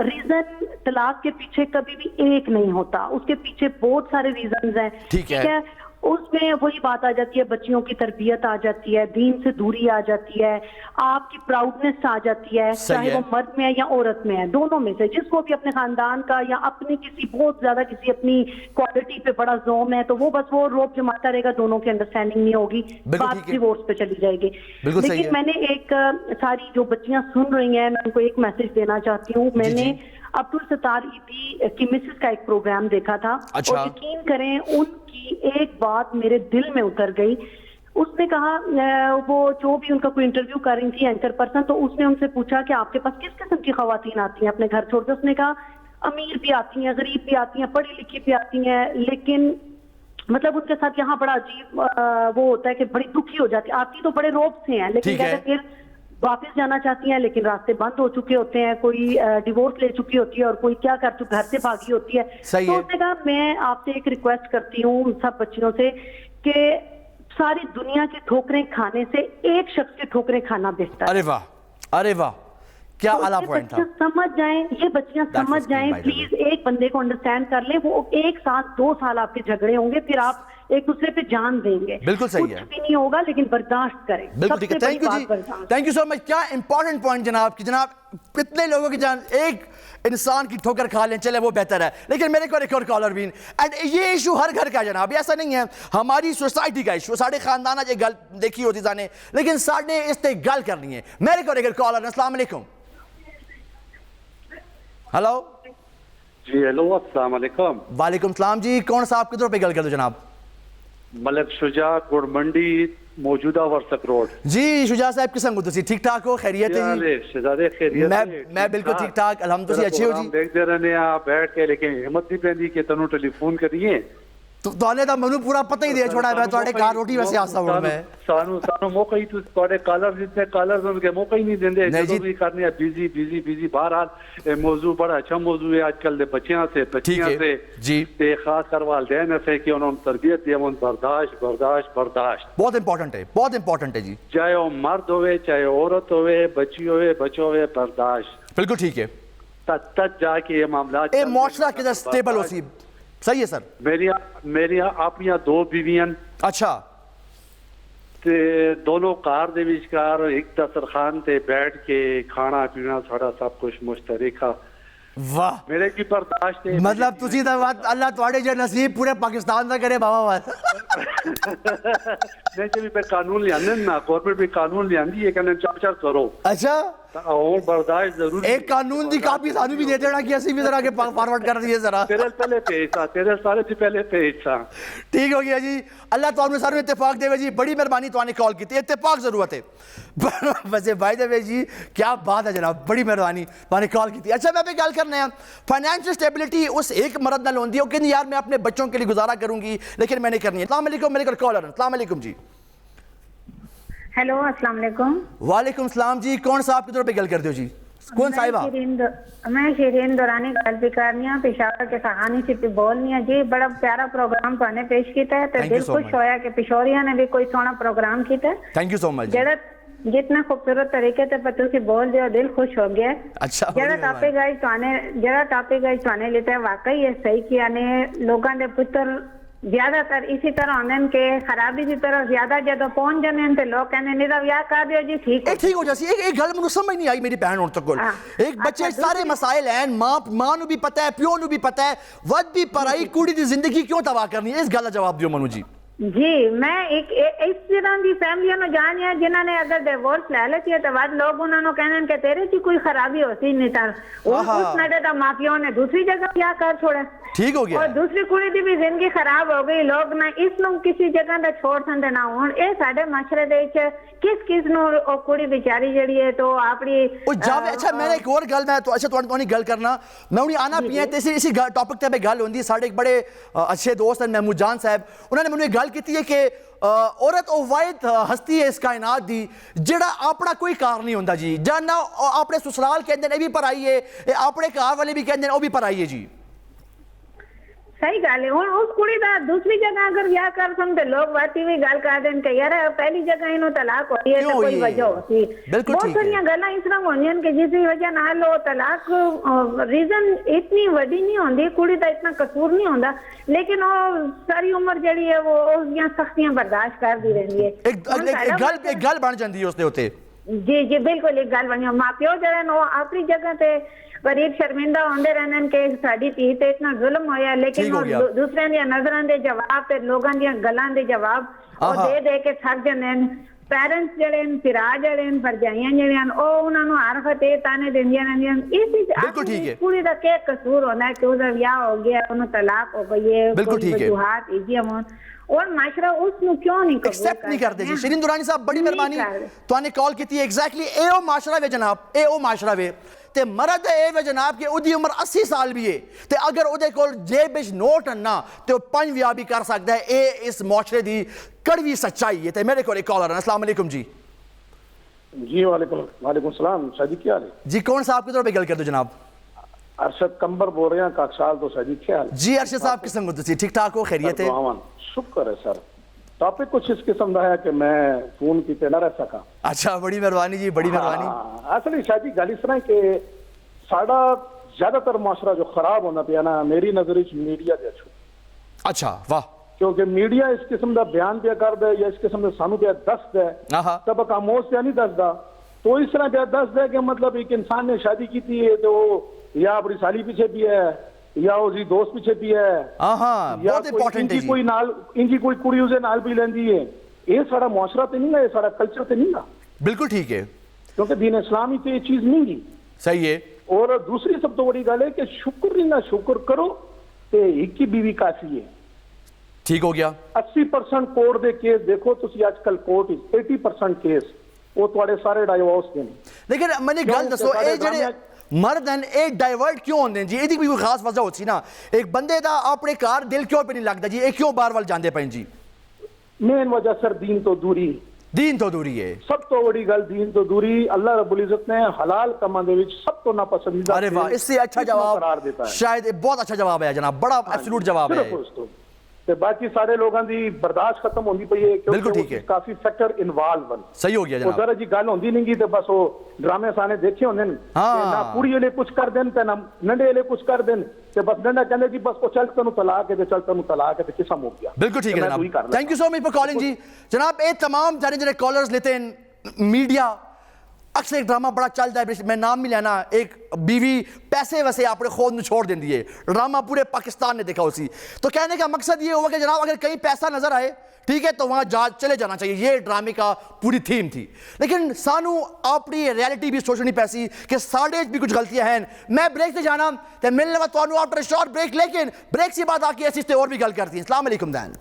रीजन तलाक के पीछे कभी भी एक नहीं होता, उसके पीछे बहुत सारे रीजन हैं। ठीक है, उसमें वही बात आ जाती है, बच्चियों की तरबियत आ जाती है, दीन से दूरी आ जाती है, आपकी प्राउडनेस आ जाती है, चाहे वो मर्द में है या औरत में है, दोनों में से जिसको भी अपने खानदान का या अपनी किसी बहुत ज्यादा किसी अपनी क्वालिटी पे बड़ा जोम है, तो वो बस वो रोप जमाता रहेगा, दोनों की अंडरस्टैंडिंग नहीं होगी, बात डिवोर्स पे चली जाएगी। लेकिन मैंने एक सारी जो बच्चियां सुन रही हैं, मैं उनको एक मैसेज देना चाहती हूँ। मैंने अब्दुल सत्तार ईदी की मिसेस का एक प्रोग्राम देखा था। अच्छा। और यकीन करें उनकी एक बात मेरे दिल में उतर गई। उसने कहा, वो जो भी उनका कोई इंटरव्यू कर रही थी एंकर पर्सन, तो उसने उनसे पूछा कि आपके पास किस किस्म की खवातीन आती हैं अपने घर छोड़कर। उसने कहा अमीर भी आती हैं, गरीब भी आती हैं, पढ़ी लिखी भी आती हैं, लेकिन मतलब उनके साथ यहाँ बड़ा अजीब वो होता है कि बड़ी दुखी हो जाती, आती तो बड़े रोब से हैं, लेकिन फिर वापस जाना चाहती हैं, लेकिन रास्ते बंद हो चुके होते हैं, कोई डिवोर्स ले चुकी होती है और कोई क्या कर चुकी, घर से भागी होती है। तो उसने कहा मैं आपसे एक रिक्वेस्ट करती हूँ सब बच्चियों से कि सारी दुनिया की ठोकरें खाने से एक शख्स की ठोकरें खाना बेहतर है। अरे वाह, अरे वाह, क्या आला पॉइंट था। समझ जाएं, ये बच्चियां समझ जाएं, प्लीज एक बंदे को अंडरस्टैंड कर ले। वो 1 साल 2 साल आपके झगड़े होंगे, फिर आप एक दूसरे पे जान देंगे, बिल्कुल सही है, कुछ भी नहीं होगा, लेकिन बर्दाश्त करें। बिल्कुल ठीक है, थैंक यू जी, थैंक यू सो मच। क्या इंपॉर्टेंट पॉइंट जनाब कि जनाब कितने लोगों की जान एक इंसान की ठोकर खा लें, चले वो बेहतर है। लेकिन मेरे को एक और कॉलर भी, एंड ये इशू हर घर का है जनाब, ऐसा नहीं है हमारी सोसाइटी का इशू, साढ़े खानदान ये गल देखी होती जाने, लेकिन साढ़े इस पर गल करनी है। मेरे को एक कॉलर, अस्सलाम वालेकुम। हेलो जी, हेलो, अस्सलाम वालेकुम। वालेकुम सलाम जी, कौन सा आप किधरों पे गल कर दो जनाब? मलिक शुजा, गुड़ मंडी, मौजूदा वर्सक रोड। जी शुजा साहब, किस्म को तुसी ठीक ठाक हो, खैरियत है जी? शहजादे खैरियत? मैं बिल्कुल ठीक ठाक, अल्हम्दुलिल्लाह अच्छे हो जी। देखते रहने आप बैठ के, लेकिन हिम्मत नहीं पैंदी कि तनु टेलीफोन करिए। तो तोने दा मनु पूरा पता ही दे छोड़ा, मैं ਤੁਹਾਡੇ ਘਰ ਰੋਟੀ ਵੈਸੇ ਆਸਾ ਹੁਣ ਮੈਂ ਸਾਨੂੰ ਮੌਕਾ ਹੀ ਤੁਸੀਂ ਤੁਹਾਡੇ ਕਾਲਰ ਜਿੱਤੇ ਕਾਲਰ ਨੂੰ ਕੇ ਮੌਕਾ ਹੀ ਨਹੀਂ ਦਿੰਦੇ, ਜਦੋਂ ਵੀ ਕਰਨੇ ਆ ਬਿਜ਼ੀ। बहरहाल मौजू बड़ा अच्छा मौजू है आजकल के बच्चियां से, बच्चियां से जी, ते खास कर वालिदैन से कि उन्होंने तरबियत दी, बर्दाश्त बहुत इंपॉर्टेंट है, बहुत इंपॉर्टेंट है जी। चाहे वो मर्द होवे, चाहे औरत होवे, बच्ची होवे, बच्चो होवे, बर्दाश्त। बिल्कुल ठीक है, तब जाके ये मामला मुआशरा किधर स्टेबल हो सी। सही है सर। मेरी अपनियां 2 बीवियां। अच्छा। ते दोनों कार दे विचकार एक दस्तरखान ते बैठ के खाना पीना सारा सब कुछ मुश्तरक। वाह, मेरे की बर्दाश्त है। मतलब तुसी दा बात अल्लाह ਤੁਹਾਡੇ ਜੇ नसीब पूरे पाकिस्तान दा करे बाबा बात। नहीं जी, पे कानून लियाने ना, गवर्नमेंट भी कानून लियांदी है कहने चप करो। अच्छा, और बर्दाश्त जरूरी। एक कानून दी कापी सानू भी दे देना कि ਅਸੀਂ भी जरा के फॉरवर्ड कर दिए जरा। तेरे पहले पेज था, तेरे सारे से पहले पेज था। ठीक हो गया जी, अल्लाह तुहानू सारे इत्तेफाक देवे जी, बड़ी मेहरबानी तुहाने कॉल की, इत्तेफाक जरूरत है। वैसे भाई देवे जी क्या बात है जनाब, बड़ी मेहरबानी तुहाने कॉल की। अच्छा मैं भी गल करने फाइनेंशियल स्टेबिलिटी उस एक मर्द नाल होंदी है, कि यार मैं अपने बच्चों के लिए गुजारा करूंगी, लेकिन मैंने करनी है। अस्सलाम वालेकुम, मेरे कॉलर। अस्सलाम वालेकुम जी। हेलो, अस्सलाम वालेकुम। वालेकुम सलाम जी, कौन सा आप किधर पे गल कर दो जी? कौन साहिबा? मैं शिरीन दुरानी गल भी करनी हूं, पेशावर के कहानी से बोलनी है जी। बड़ा प्यारा प्रोग्राम तुमने पेश किया है, तो दिल खुश होया कि पिशोरिया ने भी कोई सोना प्रोग्राम किया है। Thank you so much. जरा जितना खूबसूरत तरीके से पर तुसी बोल दियो, दिल खुश हो गया। अच्छा, जरा टॉपिक गाइस तुमने लेते वाकई है सही किया ने। लोगों के पुत्र ज्यादातर इसी तरह होने के खराबी की तरफ ज्यादा जब पहुंच जाने ते लोग कहने निरा ब्याह कर दियो जी, ठीक हो जासी। एक गल मैनू समझ नहीं आई मेरी भैन हुण तक कोल। एक बच्चे सारे मसाइल हैं, मां नू भी पता है, प्यो नू भी पता है, वद भी पराई कुड़ी दी जिंदगी क्यों तबाह करनी है? इस गल का जवाब दियो मनु जी। जी मैं एक इस तरह की फैमिलियों ने जानी है जिन्होंने अगर डिवोर्स ले लेती है तो बाद लोग उन्होंने कहने के तेरे की कोई खराबी होती नहीं था, उस नडे दा मापियों ने दूसरी जगह क्या कर छोड़ा, ठीक हो गया, और दूसरी कुड़ी की भी जिंदगी खराब हो गई। लोग ना इस नु किसी जगह दा छोड़ सकते ना हुन। ए साडे माशरे दे विच किस नु ओ कुड़ी बेचारी जड़ी है तो अपनी ओ जावे। अच्छा मैंने एक और गल मैं तो अच्छा तुहानी गल करना मैं उन्हें आना पिया ते इसी टॉपिक ते गल होंदी। साडे एक बड़े अच्छे दोस्त हैं महमूद जान साहब, उन्होंने मैंने गल की है कि औरत ओ वाहिद हस्ती है इस कायनात दी जेड़ा अपना कोई कार नहीं होंदा जी। जाना अपने ससुराल कहंदे ने भी पराई है, अपने घर वाले भी कहंदे ने ओ भी पराई है जी। सही गल है। हुन उस कुड़ी दा दूसरी जगह अगर ब्याह कर सकते लोग बाती भी गल कर देन कि यार पहली जगह इनो तलाक होई है तो कोई वजह होती। बहुत सारी गल्लां इस तरह होंदियां कि जिसकी वजह नाल वो तलाक रीजन इतनी वड्डी नहीं होंदी, कुड़ी दा इतना कसूर नहीं होंदा, लेकिन वो सारी उम्र जड़ी है वो उसदियां सख्तियां बर्दाश्त करदी रहंदी है। एक गल बन जांदी है उसदे उत्ते। जी जी बिल्कुल एक गल बनी। मां प्यो जड़े नो अपनी जगह ते गरीब शर्मिंदा होंदे रहने के साडी धी ते इतना जुल्म होया, लेकिन दूसरे दी नजरां दे जवाब ते लोगां दी गल्लां दे जवाब ओ दे के थक जंदे न। पेरेंट्स जड़े न, फिरा जड़े न, भरजाइयां जड़ियां ओ उन्हां नु हर वक्त ताने देंदियां रहंदियां। इस कुड़ी दा क्या कसूर होना है कि उसदा ब्याह हो गया, उन्हें तलाक हो गई है, कोई वजूहात इजियम और माशरा उसनु क्यों नहीं एक्सेप्ट नहीं करते जी। शिरीन दुरानी साहब बड़ी मेहरबानी तुहाने कॉल की एग्जैक्टली ए ओ माशरा वे जनाब, ए ओ माशरा वे ते मर्द ए वे जनाब कि उदी उम्र 80 साल भी है ते अगर उदे कोल जेब विच नोट ना ते 5 ब्याह भी कर सकदा है। ए इस माशरे दी कड़वी सच्चाई है। ते मेरे कोल एक कॉलर है। अस्सलाम वालेकुम जी। जी वालेकुम सलाम। शादी क्या हाल है जी? कौन साहब की तरफ पे गल कर दो जनाब? अरशद कंबर बोल रहे हैं काकसाल तो। शादी क्या हाल जी? अरशद साहब किस्म को तुसी ठीक ठाक हो? खैरियत है? शुक्र है सर। टॉपिक कुछ इस किस्म का है कि मैं फोन की ना रह सका। अच्छा बड़ी मेहरबानी जी, बड़ी मेहरबानी। असली शादी गल इस तरह कि साडा ज्यादातर माशरा जो खराब होना पिया ना मेरी नजर च मीडिया दे छू। अच्छा वाह। क्योंकि मीडिया इस किस्म का बयान पिया कर दे या इस किस्म का सानू पिया दस दे तब खामोश पिया नहीं दसदा। तो इस तरह पिया दस दे कि मतलब एक इंसान ने शादी की थी तो या अपनी साली पीछे भी है या उसकी दोस्त पीछे भी है या इनकी कोई कुड़ी उसे नाल भी लेंदी है। ये सारा मुआशरा तो नहीं है, ये सारा कल्चर तो नहीं है। बिल्कुल ठीक है, क्योंकि दीन इस्लामी तो ये चीज नहीं है। सही है। और दूसरी सब तो बड़ी गल है कि शुक्र नहीं ना शुक्र करो तो एक ही बीवी काफी है। ठीक हो गया। 80% कोर्ट दे केस देखो तुसी आजकल कोर्ट 80% केस वो तुम्हारे सारे डाइवोर्स के। लेकिन मैंने गल दसो ए जेडे मर्द हैं ए डाइवर्ट क्यों होंदे जी? एदी कोई खास वजह होती ना? एक बंदे दा अपने कार दिल क्यों पे नहीं लगदा जी? ए क्यों बार बार जांदे पैन जी? मेन वजह सर दीन तो दूरी। दीन तो दूरी है। सब तो बड़ी गल दीन तो दूरी। अल्लाह रब्बुल इज्जत ने हलाल कमा दे विच सब तो नापसंदीदा। अरे वाह, इससे अच्छा जवाब शायद बहुत अच्छा जवाब है जनाब, बड़ा एब्सोल्यूट जवाब है। ते बाकी सारे लोगों की बर्दाश्त खत्म होंदी पई है बिल्कुल ठीक है। काफी फैक्टर इन्वॉल्व हैं। सही हो गया जनाब। जरा जी गल होंदी नहीं तो बस वो ड्रामे साने देखे होंदे न ना कुड़ी वाले कुछ कर देन ते ना नंडे वाले कुछ कर देन ते बस नंडा कहंदे जी बस को चल तनु तलाक है ते चल तनु तलाक है ते किस्म हो गया। बिल्कुल ठीक है जनाब। Thank you so much for calling जी। जनाब ये तमाम जाने जाने कॉलर्स लेते हैं मीडिया अक्सर एक ड्रामा बड़ा चलता है, मैं नाम नहीं लेना, एक बीवी पैसे वैसे अपने खुद में छोड़ देती है। ड्रामा पूरे पाकिस्तान ने देखा उसी। तो कहने का मकसद ये हुआ कि जनाब अगर कहीं पैसा नजर आए ठीक है तो वहां चले जाना चाहिए। ये ड्रामे का पूरी थीम थी। लेकिन सानू अपनी रियलिटी भी सोचनी पैसी कि साढ़े भी कुछ गलतियां हैं। मैं ब्रेक से जाना तो मिलने वाला आफ्टर शॉर्ट ब्रेक, लेकिन ब्रेक से बाद आके ऐसी और भी गल करती हैं। अस्सलाम वालेकुम दैन।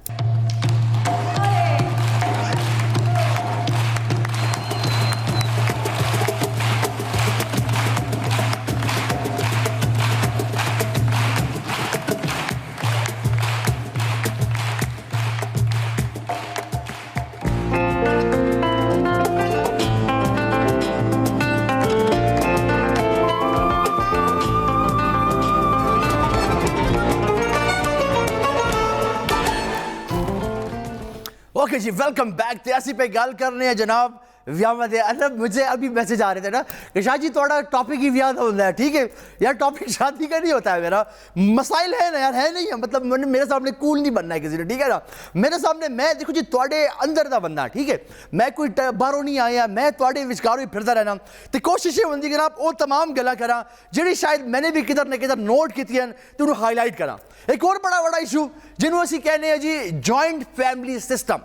जी वेलकम बैक। त्यासी पे गल करने हैं जनाब व्याह अरब। मुझे अभी मैसेज आ रहे थे ना कि शाह जी थोड़ा टॉपिक ही व्याह होता है, ठीक है यार, टॉपिक शादी का नहीं होता है मेरा, मसाइल है ना यार, है नहीं है, मतलब मेरे सामने कूल नहीं बनना है किसी ने, ठीक है ना। मेरे सामने मैं देखो जी थोड़े अंदर का बंदा, ठीक है, मैं कोई बाहरों नहीं आया, मैं थोड़े विचकारों ही फिरता रहना, तो कोशिश ये होंगी कि जनाब वो तमाम गल्लां करा जिहड़ी शायद मैंने भी किधर न किधर नोट की तो उन्हें हाईलाइट करा। एक और बड़ा इशू जिन्होंने असीं कहने हैं जी जॉइंट फैमिली सिस्टम,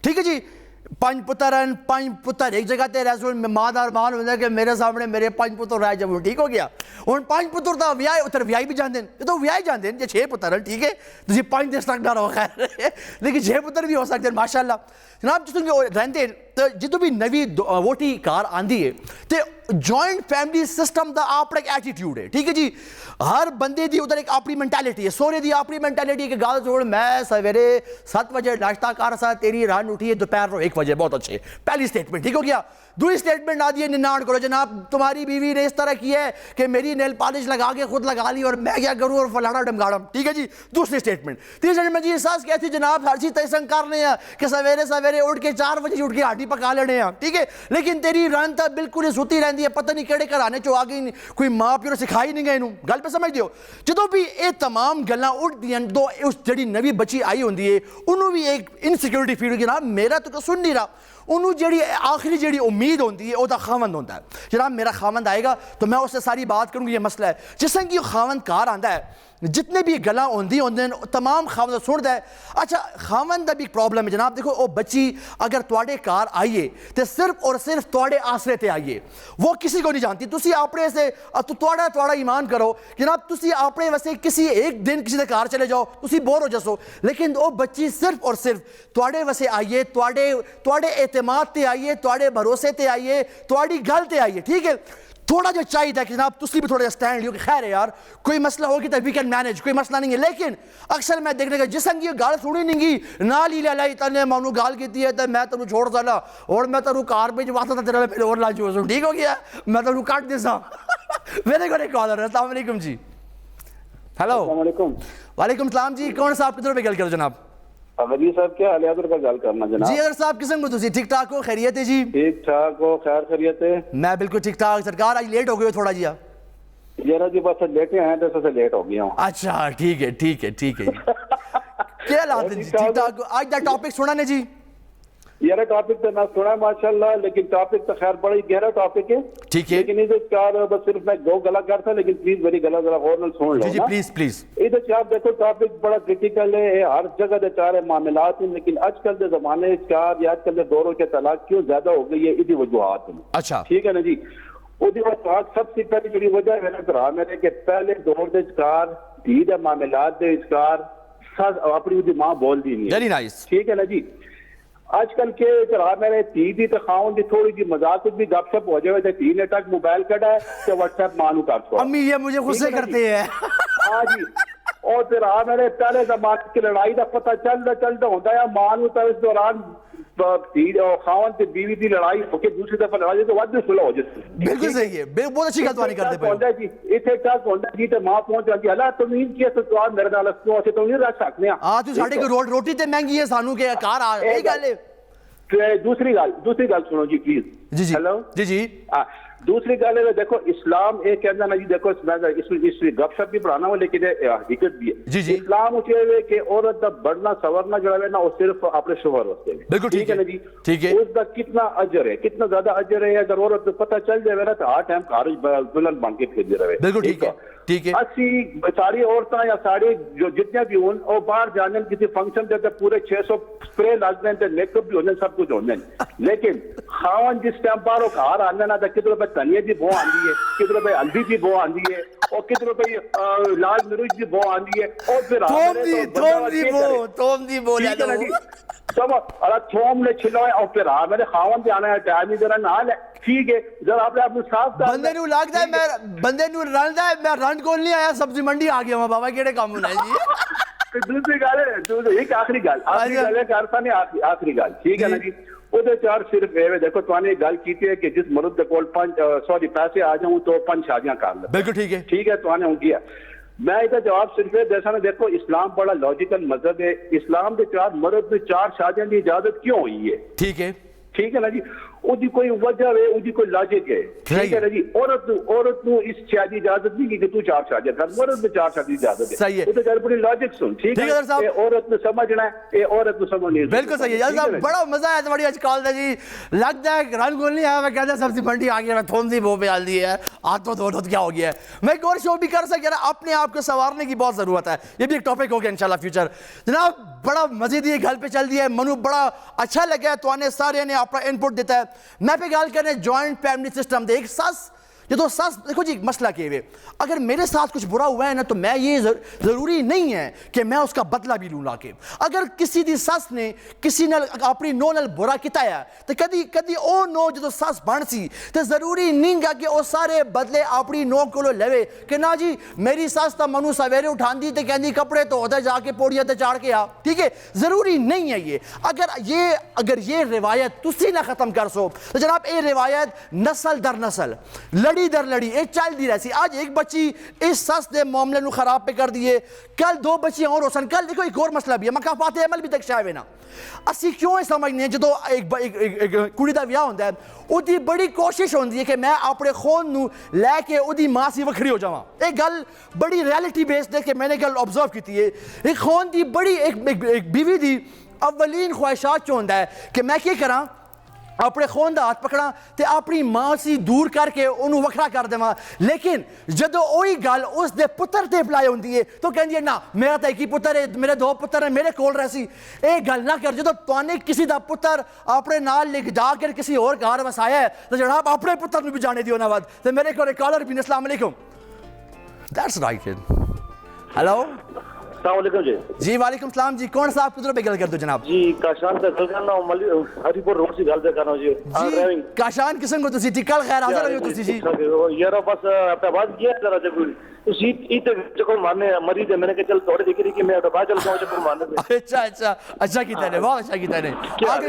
ठीक है जी। 5 पुत्र हैं, 5 पुत्र एक जगह ते रह मां का अरमान होता है कि मेरे सामने मेरे 5 पुत्र रह जाओ, ठीक हो गया। हुण 5 पुत्र तो व्याह उतर व्याही भी जाते हैं, तो व्याह जाते हैं, जो 6 पुत्र हैं, ठीक है, तुम 5 दे सकना रहो खैर, लेकिन 6 पुत्र भी हो सकते हैं माशाअल्लाह जनाब। जो रहते हैं तो जो भी नवी वोटी कार आंदी है तो जॉइंट फैमिली सिस्टम का अपना एक एटीट्यूड है, ठीक है जी। हर बंदे की उधर एक अपनी मैंटेलिटी है, सोरे की अपनी मैंटेलिटी कि गल छोड़ मैं सवेरे 7 बजे नाश्ता कर सा, तेरी रन उठी है दोपहर को 1 बजे, बहुत अच्छे, पहली स्टेटमेंट, ठीक हो गया। दूसरी स्टेटमेंट आ दी है निनाण करो जनाब तुम्हारी बीवी ने इस तरह की है कि मेरी नेल पॉलिश लगा के खुद लगा ली और मैं क्या करूं और फलाना डमगाड़म, ठीक है जी, दूसरी स्टेटमेंट। तीसरी स्टेटमेंट जी सास कहती जनाब हर चीज तयसंग करने हैं कि सवेरे सवेरे उठ के 4 बजे उठ के हाटी पका लेने हैं, ठीक है, लेकिन तेरी रन तो बिल्कुल सुती रहती है, पता नहीं केड़े घराने चो आ गई, कोई मां प्यो ने सिखाई नहीं गए, गल पे समझ दियो। जो भी ये तमाम गल्लां उठदियां तो उस जी नवी बच्ची आई होंगी है उन्होंने भी एक इनसिक्योरिटी फील होगी, जनाब मेरा तो सुन नहीं रहा, उन्होंने जी आखिरी जी उम्मीद होती है वह खावंद होता है, जनाब मेरा खावंद आएगा तो मैं उससे सारी बात करूँगी, ये मसला है। जिस तरह कि खावंद कार आता है जितने भी गल्लां होंदी तमाम खावंद सुनता है। अच्छा खावंद का भी प्रॉब्लम है जनाब, देखो वो बच्ची अगर तुहाडे कार आइए तो सिर्फ और सिर्फ तुहाडे आसरे ते आइए, वो किसी को नहीं जानती, तुसी अपने से तुहाडा ईमान करो जनाब, तुसी अपने वैसे किसी एक दिन किसी के कार चले जाओ तुसी बोर हो जासो, लेकिन वो बच्ची सिर्फ और सिर्फ तुहाडे वैसे आइए, तुहाडे एतमाद ते आइए, तुहाडे भरोसे ते आइए, तुहाडी गल ते आइए, ठीक है। थोड़ा जो चाहिए था कि जनाब तुसी भी थोड़ा स्टैंड लियो कि खैर है यार कोई मसला होगी तो वी कैन मैनेज, कोई मसला नहीं है। लेकिन अक्सर मैं देखने का जिस संगी गाल सुनी नहीं ना ली लाई तने मानू गाल की है तो मैं तेन छोड़ सा और मैं तेन कार पे वास्ता तेरा मेरे और लाज हो, ठीक हो गया, मैं तेन काट दे सा मेरे को कॉलर है। अस्सलाम वालेकुम जी। हेलो वालेकुम सलाम जी, कौन सा आप किधर पे गल करो जनाब? अवधी साहब क्या हाल है? का गल करना जनाब जी। अगर साहब किस्म को तुसी ठीक ठाक हो, खैरियत है जी? ठीक ठाक हो, खैर खैरियत है? मैं बिल्कुल ठीक ठाक। सरकार आज लेट हो गए हो थोड़ा जी? जरा जी बस लेटे हैं तो लेट हो गया हूं। अच्छा ठीक है ठीक है ठीक है क्या हालात है जी? ठीक ठाक। आज का टॉपिक सुना ने जी? यार टॉपिक तो मैं सुना माशाल्लाह, लेकिन टॉपिक तो खैर बड़ा ही गहरा टॉपिक है, ठीक है, लेकिन इधर चार बस सिर्फ मैं 2 गला करता, लेकिन प्लीज मेरी गला जरा गौर सुन लो जी प्लीज प्लीज। इधर चार देखो टॉपिक बड़ा क्रिटिकल है, हर जगह दे चार मामलात हैं, लेकिन आजकल के जमाने चार या आजकल के दौरों के तलाक क्यों ज्यादा हो गई है, इसी वजूहात में। अच्छा ठीक है ना जी। सबसे पहली जो वजह है मेरे के पहले दौर के कार धी दे मामलात दे कार अपनी मां बोल दी नहीं, वेरी नाइस, ठीक है ना जी। आजकल के जरा मेरे धी दी तो खाऊं दी थोड़ी जी मजाक कुछ भी गपशप हो जाए तो धी ने तक मोबाइल कटा है तो व्हाट्सएप मानू कर दो, अम्मी ये मुझे गुस्से करते हैं। हाँ जी। और फिर मेरे पहले जमाने की लड़ाई का पता चलता होता है मानू तो इस दौरान खावन से बीवी की लड़ाई होकर दूसरी दफा लड़ाई तो वाद सुलह हो जाती। बिल्कुल सही है, बहुत अच्छी बात नहीं करते पहुंचा जी इथे तक पहुंचा जी तो मां पहुंच जाती है तो नींद किया तो तो मेरे नाल क्यों ऐसे तो नहीं रख सकते हैं। हां तू साडे को रोटी ते महंगी है सानू के कार आ यही गल है। दूसरी गल सुनो जी प्लीज। जी जी हेलो जी जी। दूसरी गल है देखो इस्लाम एक कहना ना जी देखो इस गपशप भी पढ़ाना हो लेकिन हकीकत भी है। जी जी। इस्लाम उसे कि औरत का बढ़ना सवरना जो है ना वो सिर्फ अपने शोहर वास्ते है। बिल्कुल ठीक है ना जी, ठीक है। उसका कितना अजर है, कितना ज्यादा अजर है, अगर औरत पता चल जाए ना तो हर टाइम कारज दुल्हन बन के फिर रहे। बिल्कुल ठीक है ठीक है। अस्सी सारी औरतें या सारी जो जितने भी हों और बाहर जाने किसी फंक्शन के पूरे 600 स्प्रे लगते हैं, मेकअप भी होने सब कुछ होने, लेकिन खावन जिस टाइम पर घर आने ना तो कितने रुपए धनिया की बो आती है, कितने रुपए हल्दी की बो आती है और कितने रुपए लाल मिर्च की बो आती है और फिर सब थोम ने छिलोए और फिर मेरे खावन से आने टाइम ही जरा नाल है, ठीक है जरा आपने अपने साफ बंदे नु लगदा है मैं बंदे नु रलदा है मैं रंड कोल नहीं आया सब्जी मंडी आ गया बाबा केड़े काम होना है जी। दूसरी गल है एक आखिरी गल है करता नहीं आखिरी गल ठीक है ना जी। ਉਹਦੇ ਚਾਰ सिर्फ ਇਹ देखो तुमने गल की है कि जिस मर्द के कोल पैसे आ जाऊं तो 5 शादियां कर ले। बिल्कुल ठीक है तुमने हूं किया मैं इसका जवाब सिर्फ जैसा ना, देखो इस्लाम बड़ा लॉजिकल मजहब है। इस्लाम के चार मर्द में 4 शादियों की इजाजत क्यों हुई है? ठीक है ना जी, उसकी कोई वजह है, उसकी कोई लॉजिक है। ठीक है ना जी, औरत को इस शादी इजाजत नहीं की कि तू 4 शादियां कर, मर्द में 4 शादी इजाजत है। सही है, तो जरा पूरी लॉजिक सुन। ठीक है ये औरत ने समझना है, ये औरत को समझनी। बिल्कुल सही है साहब, बड़ा मजा आया तुम्हारी आज कॉल जी। लगता है रन गोल नहीं आया, मैं कहता सब्जी मंडी आ गया, मैं थोम सी वो पे डाल दी है, आज तो दो क्या हो गया है। मैं एक और शो भी कर सके ना, अपने आप को संवारने की बहुत जरूरत है, ये भी एक टॉपिक हो गया इंशाल्लाह फ्यूचर। जनाब बड़ा मजीद ये घर पे चल दिया है, मनु बड़ा अच्छा लगा है, तो आने सारे ने अपना इनपुट देता है। मैं पे गाल करने जॉइंट फैमिली सिस्टम दे, एक सस ये तो सस, देखो जी मसला के वे, अगर मेरे साथ कुछ बुरा हुआ है ना, तो मैं ये जरूरी नहीं है कि मैं उसका बदला भी लूँ लाके। अगर किसी दी सस ने किसी ने अपनी नो नाल बुरा किया तो कदी कदी ओ नो जो सस बन सी, तो जरूरी नहीं गा कि वो सारे बदले अपनी नो को लवे कि ना जी मेरी सस तो मनु सवेरे उठाती तो कहती कपड़े तो उधर जाके पौड़िया ते चाड़ के आ। ठीक है, जरूरी नहीं है ये। अगर ये रिवायत तुसी ना खत्म कर सो, तो जनाब ये रिवायत नस्ल दर नस्ल लड़ी दर लड़ी ये चलती रहती। आज एक बच्ची इस सस दे मामले को खराब पे कर दिए, कल 2 बच्चियां और होसन, कल देखो एक और मसला भी है, मकाफात अमल भी तक शायद है ना। असी क्यों समझने जो एक कुड़ी का ब्याह होता है, उसकी बड़ी कोशिश होती है कि मैं अपने खून नू लैके उसकी मां से वखरी हो जावा। एक गल बड़ी रियलिटी बेस्ड है कि मैंने गल ऑब्जर्व की है। एक खून की बड़ी एक बीवी की अवलीन ख्वाहिशात चो होता है कि मैं क्या करा, अपने खून का हाथ पकड़ा तो अपनी मां से दूर करके उन्होंने वखरा कर देव। लेकिन जो वही गल उसके पुत्र से अप्लाई होती है तो कहती है ना मेरा तो एक ही पुत्र है, मेरे 2 पुत्र है, मेरे कोल रसी। ये गल ना कर, जो तुमने किसी का पुत्र अपने नाल लिख जाकर किसी और घर वसाया है तो जनाब अपने पुत्र भी जाने दियो ना बाद। तो मेरे को कॉलर भी, अस्सलाम वालेकुम। That's right. हेलो जी, वालेकुम सलाम जी, कौन सा आप किधर पे गल कर दो जनाब? जी काशान से गल करना हरिपुर रोड से गल कर रहा हूं जी। जी काशान किस्म को तुसी कल खैर हाजिर हो तुसी जी यार बस अपना बात किया जरा जब उसी इत जो मारने मरीज है, मैंने कहा चल थोड़े देख रही कि मैं बात चल जाऊं जब मारने। अच्छा कीता ने, बहुत अच्छा कीता ने। आगे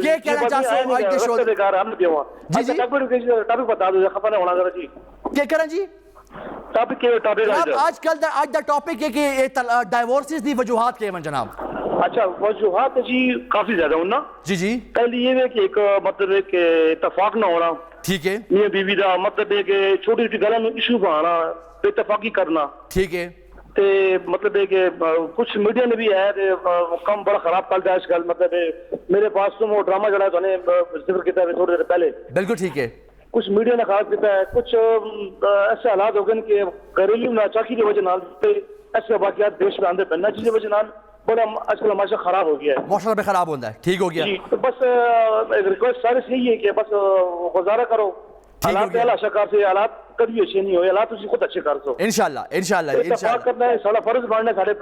क्या कहना चाहते हो आज के शो दे कार हम देवा जी जी टॉपिक बता दो खपने होना जरा जी। क्या करें जी आजकल आज दा टॉपिक है कि डाइवोर्सेस दी वजूहात क्या है जनाब? अच्छा वजूहात जी काफी ज्यादा होना जी जी। पहले ये है कि एक मतलब है कि इत्तेफाक ना होना। ठीक है, मियां बीवी दा मतलब है कि छोटी छोटी गल्लां में इशू पाना, बेइत्तेफाकी करना। ठीक है, ते मतलब है कि कुछ मीडिया ने भी है कम बड़ा खराब कर दिया आजकल। मतलब मेरे पास तो वो ड्रामा जड़ा था जिक्र किया थोड़ी देर पहले। बिल्कुल ठीक है, कुछ मीडिया ने खराब किया है, कुछ ऐसे हालात हो गए कि घरेलू नाचाकी की वजह ऐसे वाकयात देश में आंदे पैना जिसकी वजह बड़ा आजकल माशा खराब हो गया है, मौसम में खराब होता है। ठीक हो गया, तो बस एक रिक्वेस्ट सारे से यही है कि बस गुजारा करो हालात से हालात कभी अच्छे नहीं हो, हालात उसी खुद अच्छे कर सो इंशाल्लाह। इंशाल्लाह करना है सारा फर्ज बांटना, सारे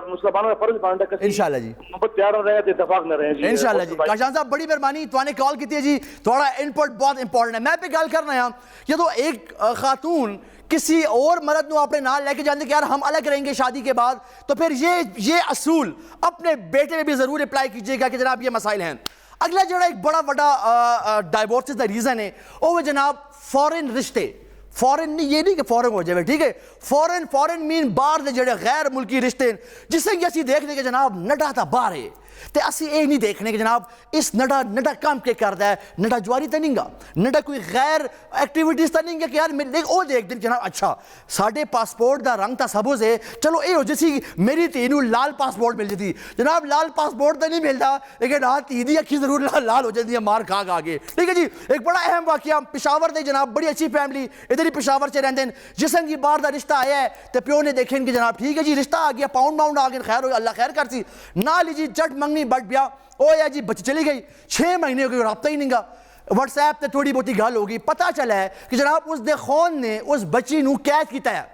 मुसलमानों का फर्ज बांटना है इंशाल्लाह जी। बहुत प्यार हो रहे हैं, इत्तेफाक न रहे जी इंशाल्लाह जी। काशान साहब बड़ी मेहरबानी, तुमने कॉल की थी जी, थोड़ा इनपुट बहुत इंपॉर्टेंट है। मैं पे गल करना है ये तो एक खातून किसी और मर्द को अपने नाल लेके जाते कि यार हम अलग रहेंगे शादी के बाद, तो फिर ये असूल अपने बेटे में भी जरूर अप्लाई कीजिएगा कि जनाब ये मसाइल हैं। अगला जरा एक बड़ा बड़ा डाइवोर्सेस का रीजन है वो जनाब फॉरेन रिश्ते। फॉरेन नहीं, ये नहीं कि फॉरेन हो जाए, ठीक है, फॉरेन मीन बाहर के जड़े गैर मुल्की रिश्ते जिससे कि असं देखने के जनाब नडा तो बाहर है, तो असं ये नहीं देखने के जनाब इस नडा काम के करता है, नडा ज्वारी तो नहीं गा, नडा कोई गैर एक्टिविटीज तो नहीं गा कि यार वो देख दिन जनाब अच्छा साढ़े पासपोर्ट का रंग तो सबूज है, चलो ये हो जैसी मेरी धी नू लाल पासपोर्ट मिल जाती, जनाब लाल पासपोर्ट तो नहीं मिलता लेकिन हाँ धी दी अखी जरूर लाल हो जाती है मार खा खा के। ठीक है जी, एक बड़ा अहम वाकया पिशावर दे जनाब, बड़ी अच्छी फैमिली इधर ही पिशावर से रहते हैं, जिसम की बाहर का रिश्ता आया है तो प्यो ने देखे कि जनाब ठीक है जी रिश्ता आ गया, पाउंड आ गया, खैर हो अल्लाह खैर कर सी ना लीजिए जट मंगनी बट ब्याह ओ या जी बच्ची चली गई, 6 महीने हो गए रब्ता ही नहीं गा, व्हाट्सएप पे थोड़ी बहुती गल होगी, पता चला है कि जनाब उस दे खून ने उस बच्ची नू कैद किया है।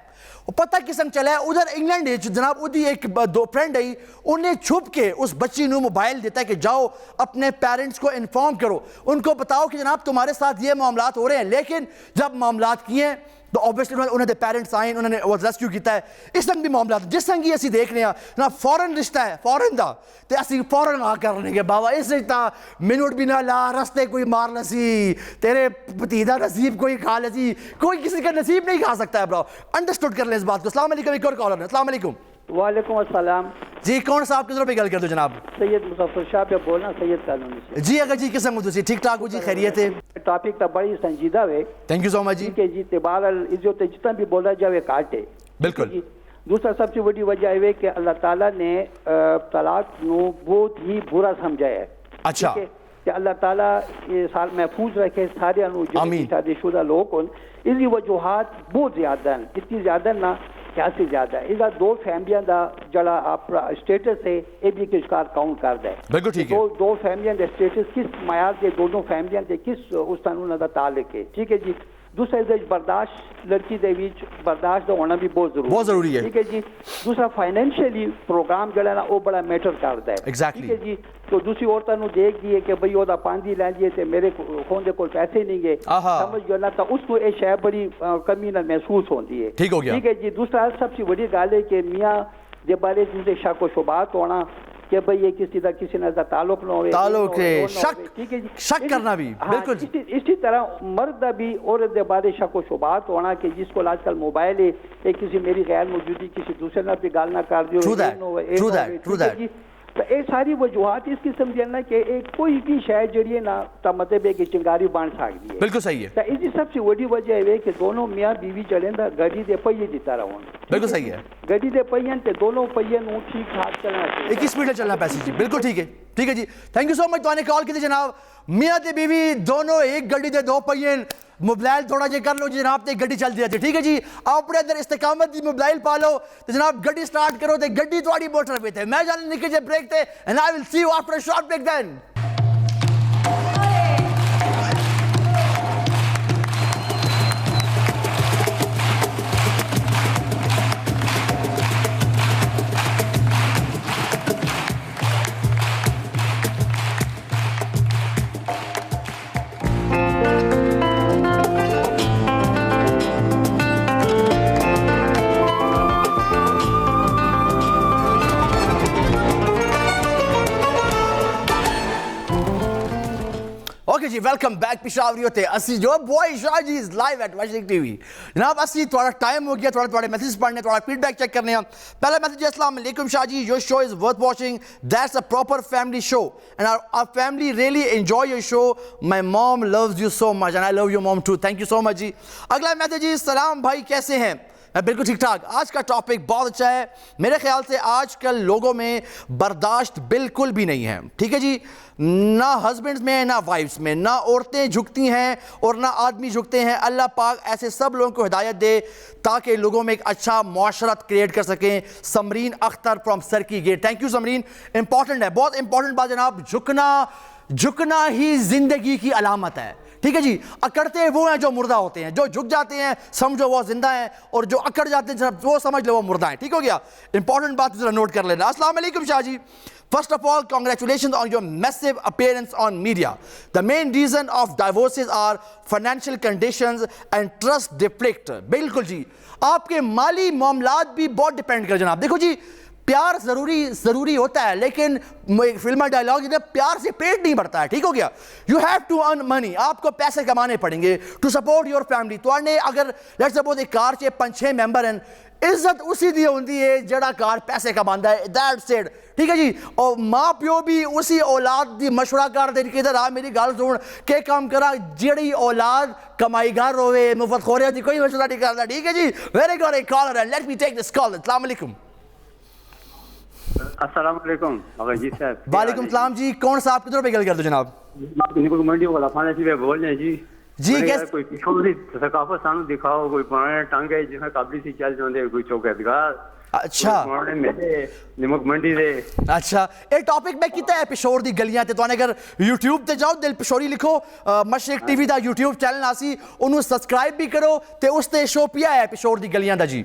पता किस्म चला है उधर इंग्लैंड जनाब उदी एक दो फ्रेंड आई, उन्हें छुप के उस बच्ची नू मोबाइल देता है कि जाओ अपने पेरेंट्स को इन्फॉर्म करो, उनको बताओ कि जनाब तुम्हारे साथ ये मामलात हो रहे हैं। लेकिन जब मामलात किए तो ऑब्वियसली उन्होंने पेरेंट्स आए, उन्होंने वो रेस्क्यू किया है। इस संग भी मामला जिस संग ही असी देख रहे हैं ना फॉरन रिश्ता है फॉरन का, तो असी फॉरन आ करने के बाबा इस रिश्ता मिनट भी ना ला, रस्ते कोई मार लसी, तेरे भतीजा नसीब कोई खा लसी, कोई किसी का नसीब नहीं खा सकता है ब्रो, अंडरस्टूड कर ले इस बात को। अस्सलाम वालेकुम, एक और कॉलर है। अस्सलाम वालेकुम। वालेकुम अस्सलाम जी, कौन सा आप किधरों पे गल कर दो जनाब? सैयद मुजफ्फर शाह पे बोलना, सैयद कॉलोनी से जी। अगर जी किस्म हो ठीक ठाक हो जी, खैरियत है? टॉपिक तो बड़ी संजीदा है। थैंक यू सो मच जी। के जी तिबारल इज्जत जितना भी बोला जाए काट है। बिल्कुल। दूसरा सबसे बड़ी वजह है कि अल्लाह ताला ने तलाक को बहुत ही बुरा समझा है। अच्छा। कि अल्लाह ताला ये साल महफूज रखे सारे शादीशुदा लोग को। इसकी वजूहत बहुत ज्यादा हैं, इतनी ज्यादा ना क्या से ज्यादा है। इसका दो फैमिलियां का जड़ा आप स्टेटस है ये भी किस कार काउंट करता है। बिल्कुल ठीक है। दो फैमिलियां का स्टेटस किस मायार के दोनों फैमिलियां के किस उस कानून का ताल्लुक है। ठीक है जी। दूसरा बर्दाश्त लड़की के बीच बर्दाश्त होना भी बहुत जरूरी है। ठीक है जी। दूसरा फाइनेंशियली प्रोग्राम जो है ना वो बड़ा मैटर करता है। Exactly. ठीक है जी। तो दूसरी औरतों देख दिए कि भाई ओदा पांदी लै जाइए तो मेरे होंदे को पैसे नहीं गए, समझ गया ना, तो उसको ये शायद बड़ी कमी ना महसूस होती है। ठीक हो गया। ठीक है जी। दूसरा सबसे बड़ी गाल है कि मियाँ के बारे में शक व शुबात होना कि भाई ये किसी ने ताल्लुक न हो, ताल्लुक है, शक, ठीक है जी, शक करना भी बिल्कुल। इसी तरह मर्द भी औरत के बारे शक व शुबात होना कि जिसको आजकल मोबाइल है एक किसी मेरी गैर मौजूदगी किसी दूसरे ने भी गाल ना कर दियो। True that. तो ये सारी वजूहत इस किस्म की ना कि एक कोई भी शायद जरिए ना तो मतलब है कि चिंगारी बन सकती है। बिल्कुल सही है। तो इसकी सबसे बड़ी वजह है कि दोनों मियाँ बीवी चले ना गड्डी के पहिए की तरह हों। बिल्कुल सही है। गड्डी के पहिए ते दोनों पहिए नू ठीक ठाक चलना चाहिए, एक ही स्पीड में चलना पैसे जी। बिल्कुल ठीक है। ठीक है जी, थैंक यू सो मच। तुमने कॉल की जनाब। मियाँ ते बीवी दोनों एक गड्डी दे दो पहिए, मोबाइल थोड़ा जे कर लो जी जनाब, ते गड्डी चलती रहती। ठीक है जी। अपने अंदर इस्तेकामत दी मोबाइल पा लो तो जनाब गड्डी स्टार्ट करो तो गड्डी थोड़ी मोटर पे थे। मैं जाने निकल जे ब्रेक थे and I will see you after a short break then. Okay जी, वेलकम बैक। पिशावरी होते असली जो बॉय Shah ji is live at Washington TV. जनाब असली थोड़ा टाइम हो गया, थोड़ा मैसेज पढ़ने, थोड़ा फीडबैक चेक करने। पहला मैसेज है, अस्सलाम वालेकुम Shah ji, your show is worth watching, that's a proper family show and our family really enjoy your show, my mom loves you so much and I love your mom too. Thank you so much जी। अगला message जी, सलाम भाई कैसे हैं? मैं बिल्कुल ठीक ठाक। आज का टॉपिक बहुत अच्छा है। मेरे ख्याल से आजकल लोगों में बर्दाश्त बिल्कुल भी नहीं है। ठीक है जी। ना हस्बैंड्स में ना वाइफ्स में, ना औरतें झुकती हैं और ना आदमी झुकते हैं। अल्लाह पाक ऐसे सब लोगों को हिदायत दे ताकि लोगों में एक अच्छा मुआशरत क्रिएट कर सकें। समरीन अख्तर फ्रॉम सरकी गेट। Thank you Samreen. इंपॉर्टेंट है, बहुत इंपॉर्टेंट बात जनाब। झुकना ही जिंदगी की अलामत है। ठीक है जी। अकड़ते वो हैं जो मुर्दा होते हैं, जो झुक जाते हैं समझो वो जिंदा हैं, और जो अकड़ जाते हैं वो समझ लो वो मुर्दा हैं। ठीक हो गया। इंपॉर्टेंट बात जरा नोट कर लेना। अस्सलाम वालेकुम शाह जी। First of all, congratulations on your massive appearance on media. The main reason of divorces are financial conditions and trust deflect. बिल्कुल जी। आपके माली मामलात भी बहुत डिपेंड कर जनाब। देखो जी, प्यार जरूरी होता है, लेकिन फिल्म डायलॉग है, प्यार से पेट नहीं भरता है। ठीक हो गया। You have to earn money, आपको पैसे कमाने पड़ेंगे टू सपोर्ट योर फैमिली। तो अगर लेट्स सपोज एक कार च 5-6 मैंबर हैं, इज्जत उसी दी होती है जड़ा कार पैसे कमांदा है। That's it. ठीक है जी। और माँ प्यो भी उसी औलाद दी मशवरा करते कि इधर आ मेरी गल सुन के काम करा, जेड़ी औलाद कमाईगार होवे मुफ्त खोरिया दी कोई मशवरा नहीं करता। ठीक है जी। Very good. एक कॉलर है, let me take this call. अस्सलाम वालेकुम। अस्सलाम वालेकुम जी साहब। वालेकुम सलाम जी। कौन सा आप किधर पे गल कर दो जनाब? मंडी वाला खाने से बोल रहे हैं जी। जी कैसे? कोई पिछोड़ी सकाफत सानू दिखाओ, कोई पुराने टांगे जिसमें काबली सी चल जाते, कोई चौकीदार। अच्छा। निमक मंडी दे। अच्छा, ये टॉपिक मैं कितना है पिशोर दी गलियां ते। तो अगर यूट्यूब ते जाओ दिल पिशोरी लिखो, मशरिक टीवी दा यूट्यूब चैनल आसी, उन्होंने सब्सक्राइब भी करो ते उस ते शो पिया है पिशोर दी गलियां दा जी।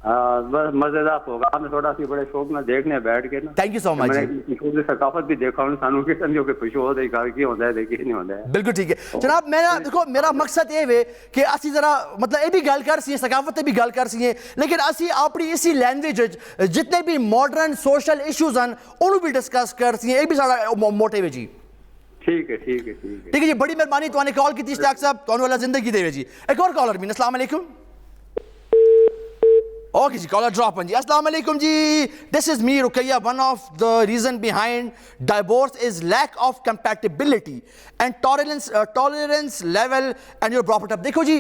बस मजेदार प्रोग्राम है, थोड़ा सी बड़े शौक में देखने बैठ के ना। Thank you so much. मैंने सकाफत भी देखा उन सानू के समझो के पिछो दे का की होता है देखी नहीं होता है। बिल्कुल ठीक है जनाब। मैं ना देखो मेरा मकसद ये है कि असी जरा मतलब ये भी गल कर सी सकाफत भी गल कर सी, लेकिन असी अपनी इसी लैंग्वेज जितने भी मॉडर्न सोशल इश्यूज हैं उन्होंने भी डिस्कस कर सी, ये भी सारा मोटिव है जी। ठीक है ठीक है ठीक है ठीक है जी। बड़ी मेहरबानी। तो कॉल की इश्तियाक साहब, तो वाला जिंदगी देवे जी। एक और कॉलर भी। अस्सलाम वालेकुम। Okay ji, caller drop on ji. Assalamu alaikum ji. This is me, Ruqayya. One of the reason behind divorce is lack of compatibility and tolerance level and you're brought up. देखो जी,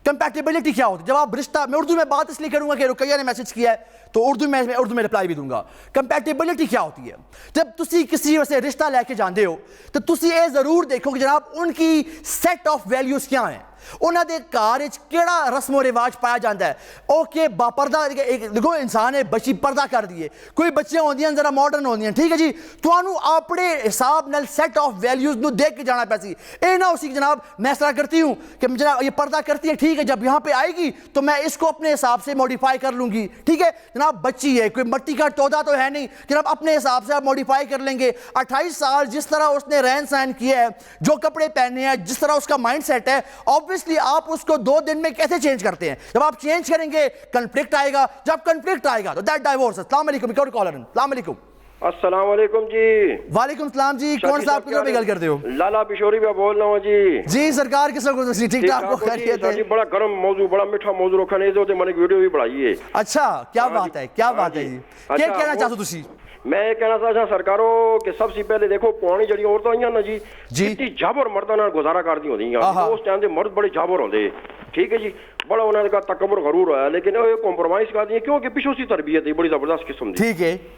compatibility क्या होती है? जब आप रिश्ता, मैं उर्दू में बात इसलिए करूंगा कि रुकैया ने मैसेज किया है तो उर्दू में रिप्लाई भी दूंगा। कंपैटिबिलिटी क्या होती है? जब तुसी किसी से रिश्ता लेके जाते हो तो तुसी ये जरूर देखो कि जनाब उनकी सेट ऑफ वैल्यूज क्या हैं, उन्होंने घर केड़ा रस्मो रिवाज पाया जाता है। ओके बापर्दा देखो इंसान है, बच्ची पर्दा कर दिए, कोई बच्चियां होंदियां जरा मॉडर्न होंदियां, ठीक है जी, तुहानू अपने हिसाब नाल सेट ऑफ वैल्यूज नू देख के जाना पैसी। ये ना उसी जनाब मैं इस तरह करती हूँ कि जनाब ये पर्दा करती है, ठीक है, जब यहाँ पे आएगी तो मैं इसको अपने हिसाब से मॉडिफाई कर लूंगी, ठीक है जनाब, बच्ची है, कोई मट्टी का तोदा तो है नहीं जनाब, अपने हिसाब से आप मॉडिफाई कर लेंगे। 28 साल जिस तरह उसने रहन सहन किया है, जो कपड़े पहने हैं, जिस तरह उसका माइंड सेट है, ऑब्वियसली आप उसको 2 दिन में कैसे चेंज करते हैं? जब आप चेंज करेंगे कॉन्फ्लिक्ट आएगा, जब कॉन्फ्लिक्ट आएगा तो दैट डाइवोर्स। अस्सलाम वालेकुम, एक और कॉलर। अस्सलाम वालेकुम। अस्सलाम वालेकुम जी। वालेकुम सलाम जी, कौन सा आप किधर पे गल करते हो? लाला पिशोरी में बोल रहा हूँ जी। जी सरकार किस को ठीक ठाक हो? खैरियत है? बड़ा गर्म मौजू, बड़ा मीठा मौजू रखा नहीं तो मैंने वीडियो भी बनाई है। अच्छा क्या बात है, क्या बात है जी, क्या कहना चाहते हो तुसी? मैं कहना चाहता सरकारों के सबसे पहले देखो पुरानी जड़ी औरतां आईयां ना जी, इतनी जाबर मर्दां नाल गुजारा करदी होंदियां, उस टाइम दे मर्द बड़े जाबर होंदे, ठीक है जी, बड़ा उन्होंने का तकबर गरूर होया, लेकिन कॉम्प्रोमाइज कर दिए क्योंकि पिछों सी तरबियत है बड़ी जबरदस्त किस्म दी,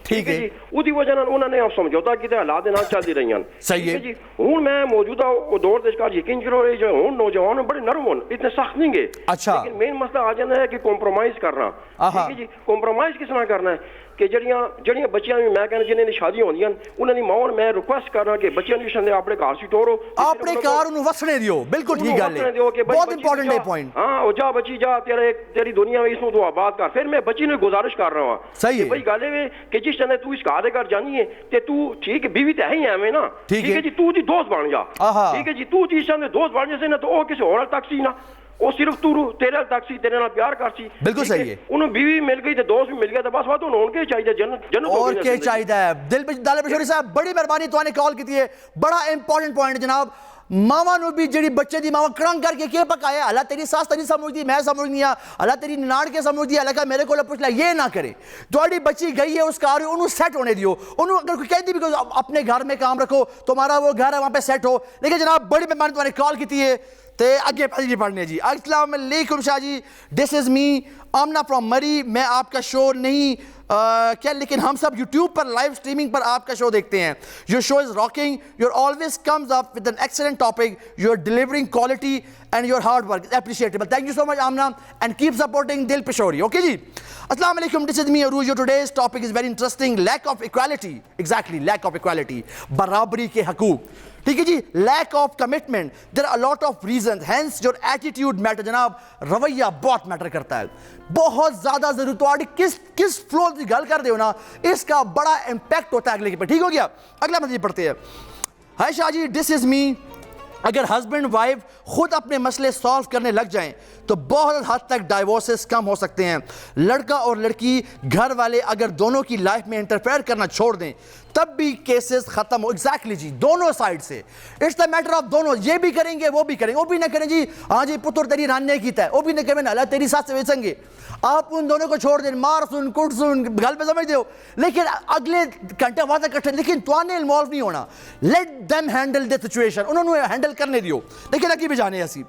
ठीक है जी, उदी वजह नाल उन्होंने आप समझौता किया, हालात दे नाल चलदी रहियां, सही है जी। हुण मैं मौजूदा दौर दे विच यकीन करो रही जो हुण नौजवान बड़े नरम होन, इतने सख्त नहीं गए, अच्छा, लेकिन मेन मसला आ जाता है कि कॉम्प्रोमाइज करना, ठीक है जी। कॉम्प्रोमाइज किस तरह करना है कि जड़ियां बच्चियां भी मैं कहना जिन्हें शादियां होंदियां उन्होंने मां मैं रिक्वेस्ट करना कि बच्चियां भी संदे अपने घर सी टोरो, अपने घर उन्हें वसने दियो, बिल्कुल ठीक गल है, बहुत इंपॉर्टेंट है पॉइंट। हां ओ जा बच्ची जा, तेरी दुनिया में इसनु तो आबाद कर। फिर मैं बच्ची ने गुजारिश कर रहा हूं, सही है भाई गल है कि जिस समय तू इस घर दे घर जानी है ते तू ठीक बीवी ते है ही है ना, ठीक है जी, तू दी दोस्त बन जा, ठीक है जी, तू जिस समय दोस्त बन जैसे ना तो ओ किसी और तक सी ना, वो सिर्फ तू तेरे तक सी, तेरे नाल प्यार कर सी, बिल्कुल सही है, उन्हें बीवी मिल गई तो दोस्त भी मिल गया तो बस बात उन्होंने के चाहिए जन्नत और के चाहिए है। दिल पिशोरी साहब बड़ी मेहरबानी तुहाने कॉल की है, बड़ा इंपॉर्टेंट पॉइंट जनाब। मावा नु भी जेडी बच्चे दी मावा क्रंग करके के पकाया, अल्लाह तेरी सास तेरी समझदी, मैं समझनी आ, अल्लाह तेरी नाड़ के समझदी, अल्लाह का मेरे को पूछ ला, ये ना करे। थोड़ी बच्ची गई है उस कार उन्होंने सेट होने दियो, उन्होंने अगर कोई कहती भी अपने घर में काम रखो, तुम्हारा वो घर है वहां पे सेट हो, लेकिन जनाब बड़ी मेहरबानी तुहाने कॉल की है ते आगे जी पढ़ने जी। अस्सलाम वालेकुम Shah ji, this is me Amna from Murree. मैं आपका शो नहीं क्या, लेकिन हम सब यूट्यूब पर लाइव स्ट्रीमिंग पर आपका शो देखते हैं। Your show is rocking, your always comes up with an excellent topic, your delivering quality and your hard work is appreciatable. Thank you so much Amna and keep supporting Dil Pishori. Okay जी, अस्सलाम वालेकुम, this is me Arooj. Your today's topic is very interesting, lack of equality. Exactly, lack of equality, बराबरी के हकूक, ठीक है जी, lack of commitment, there are lot of reason, hence your attitude matter. जनाब रवैया बहुत मैटर करता है, बहुत ज्यादा जरूरत है, किस फ्लो की गल कर दो ना, इसका बड़ा इंपैक्ट होता है अगले के पे। ठीक हो गया, अगला मैसेज पढ़ते हैं। हाय शाह जी, दिस इज मी। अगर हस्बैंड वाइफ खुद अपने मसले सॉल्व करने लग जाएं तो बहुत हद तक डाइवोर्सेस कम हो सकते हैं। लड़का और लड़की घर वाले अगर दोनों की लाइफ में इंटरफेयर करना छोड़ दें तब भी केसेस खत्म हो। एग्जैक्टली जी, दोनों साइड से इट्स द मैटर ऑफ दोनों, ये भी करेंगे वो भी करेंगे, वो भी ना करें जी हाँ जी पुत्र तेरी रान ने कीता है, वो भी ना करें अल्लाह तेरी साथ से बेचेंगे, आप उन दोनों को छोड़ दें, मार सुन कुट सुन गल पे समझ दो, लेकिन अगले घंटे वादा कट्ठे, लेकिन तुआने इन्वॉल्व नहीं होना, let them handle the situation, उन्होंने हैंडल करने दियो, लेकिन अभी भी जाने ऐसी।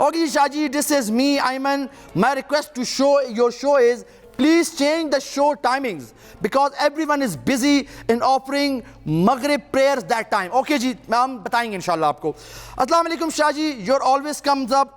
ओके जी Shah ji, this is me Ayman, my request to show your show is please change the show timings because everyone is busy in offering maghrib prayers that time. Okay जी, हम बताएंगे इंशाल्लाह आपको। अस्सलाम वालेकुम शाह जी, your always comes up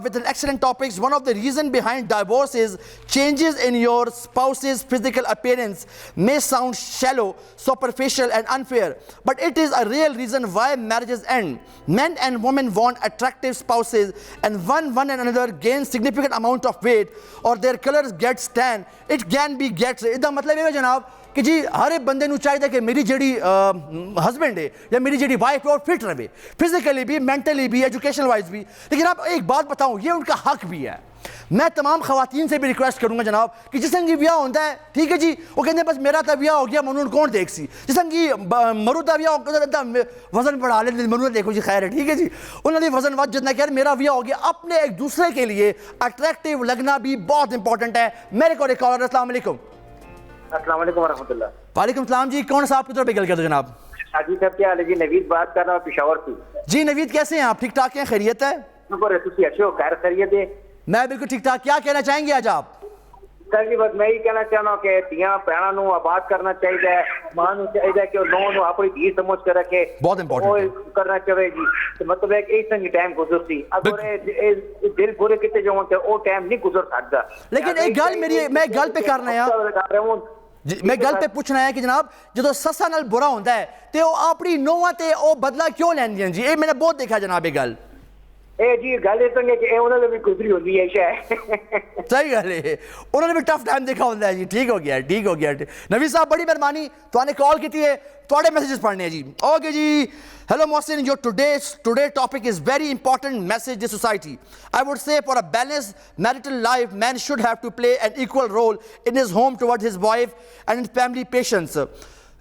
with an excellent topics. One of the reason behind divorce is changes in your spouse's physical appearance may sound shallow, superficial and unfair, but it is a real reason why marriages end. Men and women want attractive spouses, and one and another gain significant amount of weight or their colors get tan. It can be gets, इसका मतलब है जनाब कि जी हर एक बंदे नू चाहिए कि मेरी जेडी हस्बैंड है या मेरी जेडी वाइफ है और फिट रहे, फिजिकली भी, मेंटली भी, एजुकेशन वाइज भी। लेकिन आप एक बात बताऊं, ये उनका हक भी है, मैं तमाम खवातीन से भी रिक्वेस्ट करूँगा जनाब कि जिस संग ब्याह होता है, ठीक है जी, वो कहते हैं बस मेरा तो ब्याह हो गया, मनु कौन देख सी, जिस संग मरू का ब्याह होता वजन बढ़ा ले, मनु देखो जी खैर है, ठीक है जी, उन्होंने वजन वज जितना कह मेरा ब्याह हो गया। अपने एक दूसरे के लिए अट्रैक्टिव लगना भी बहुत इंपॉर्टेंट है। मेरे को एक कॉलर, अस्सलाम वालेकुम। अस्सलाम वालेकुम वरहमतुल्लाह। वालेकुम सलाम जी, कौन सा आपकी तरफ गल कर दो जनाब? हाजी साहब क्या हाल है जी? नवीद बात कर रहा हूँ पेशावर से। जी नवीद कैसे हैं आप? ठीक ठाक हैं, खैरियत है? अच्छे हो, खैर खैरियत है? मैं बिल्कुल ठीक ठाक। क्या कहना चाहेंगे आज आप? सर जी बस मैं ही कहना चाहना हूँ कि धियां भैनों को आबाद करना चाहिए, मां को चाहिए कि नौ अपनी धी समझ कर रखे, बहुत इंपॉर्टेंट करना चाहिए जी। तो मतलब एक इस संग टाइम गुजर सी, अगर दिल पूरे कितने जो वो टाइम नहीं गुजर सकता। लेकिन एक गल मेरी, मैं गल पे करना है मैं गल पे पूछना है कि जनाब जो ससा नाल बुरा होता है तो अपनी नौवां ते ओ बदला क्यों लैंदियां जी? ये मैंने बहुत देखा जनाब। ये गल जी गल इस तरह कि उन्होंने भी गुजरी होती है शायद। सही गल है, उन्होंने भी टफ टाइम देखा होता है जी। ठीक हो गया, ठीक हो गया। नवीद साहब बड़ी मेहरबानी, तुमने कॉल की है, थोड़े मैसेजेस पढ़ने हैं जी। ओके जी, hello Mohsin, your today topic is very important message to society. I would say for a balanced marital life, man should have to play an equal role in his home towards his wife and in family patience.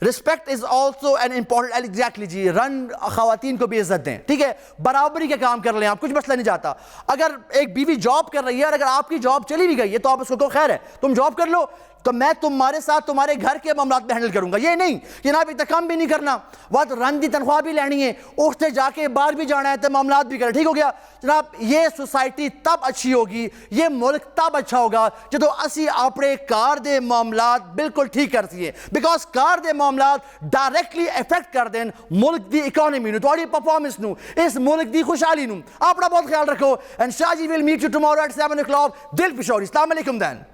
Respect is also an important, exactly जी, रन खवातीन को भी इज्जत दें, ठीक है, बराबरी के काम कर लें आप, कुछ मसला नहीं जाता। अगर एक बीवी जॉब कर रही है और अगर आपकी जॉब चली भी गई है तो आप उसको खैर है, तुम जॉब कर लो, तो मैं तुम्हारे साथ तुम्हारे घर के मामलात में हैंडल करूंगा। ये नहीं कि जनाब इतना कम भी नहीं करना, वह रन की तनख्वाह भी लेनी है, उससे जाके बाहर भी जाना है तो मामलात भी करें। ठीक हो गया जनाब। ये सोसाइटी तब अच्छी होगी, ये मुल्क तब अच्छा होगा जो असी अपने कार दे मामलात बिल्कुल ठीक कर सके, बिकॉज कार दे मामलात डायरेक्टली इफेक्ट कर दें मुल्क की इकोनॉमी नूं, तुहाडी परफॉर्मेंस नूं, इस मुल्क की खुशहाली नूं। अपना बहुत ख्याल रखो and Shah ji will meet you tomorrow at 7 o'clock दिल पिशोरी। अस्सलाम वालेकुम दैन।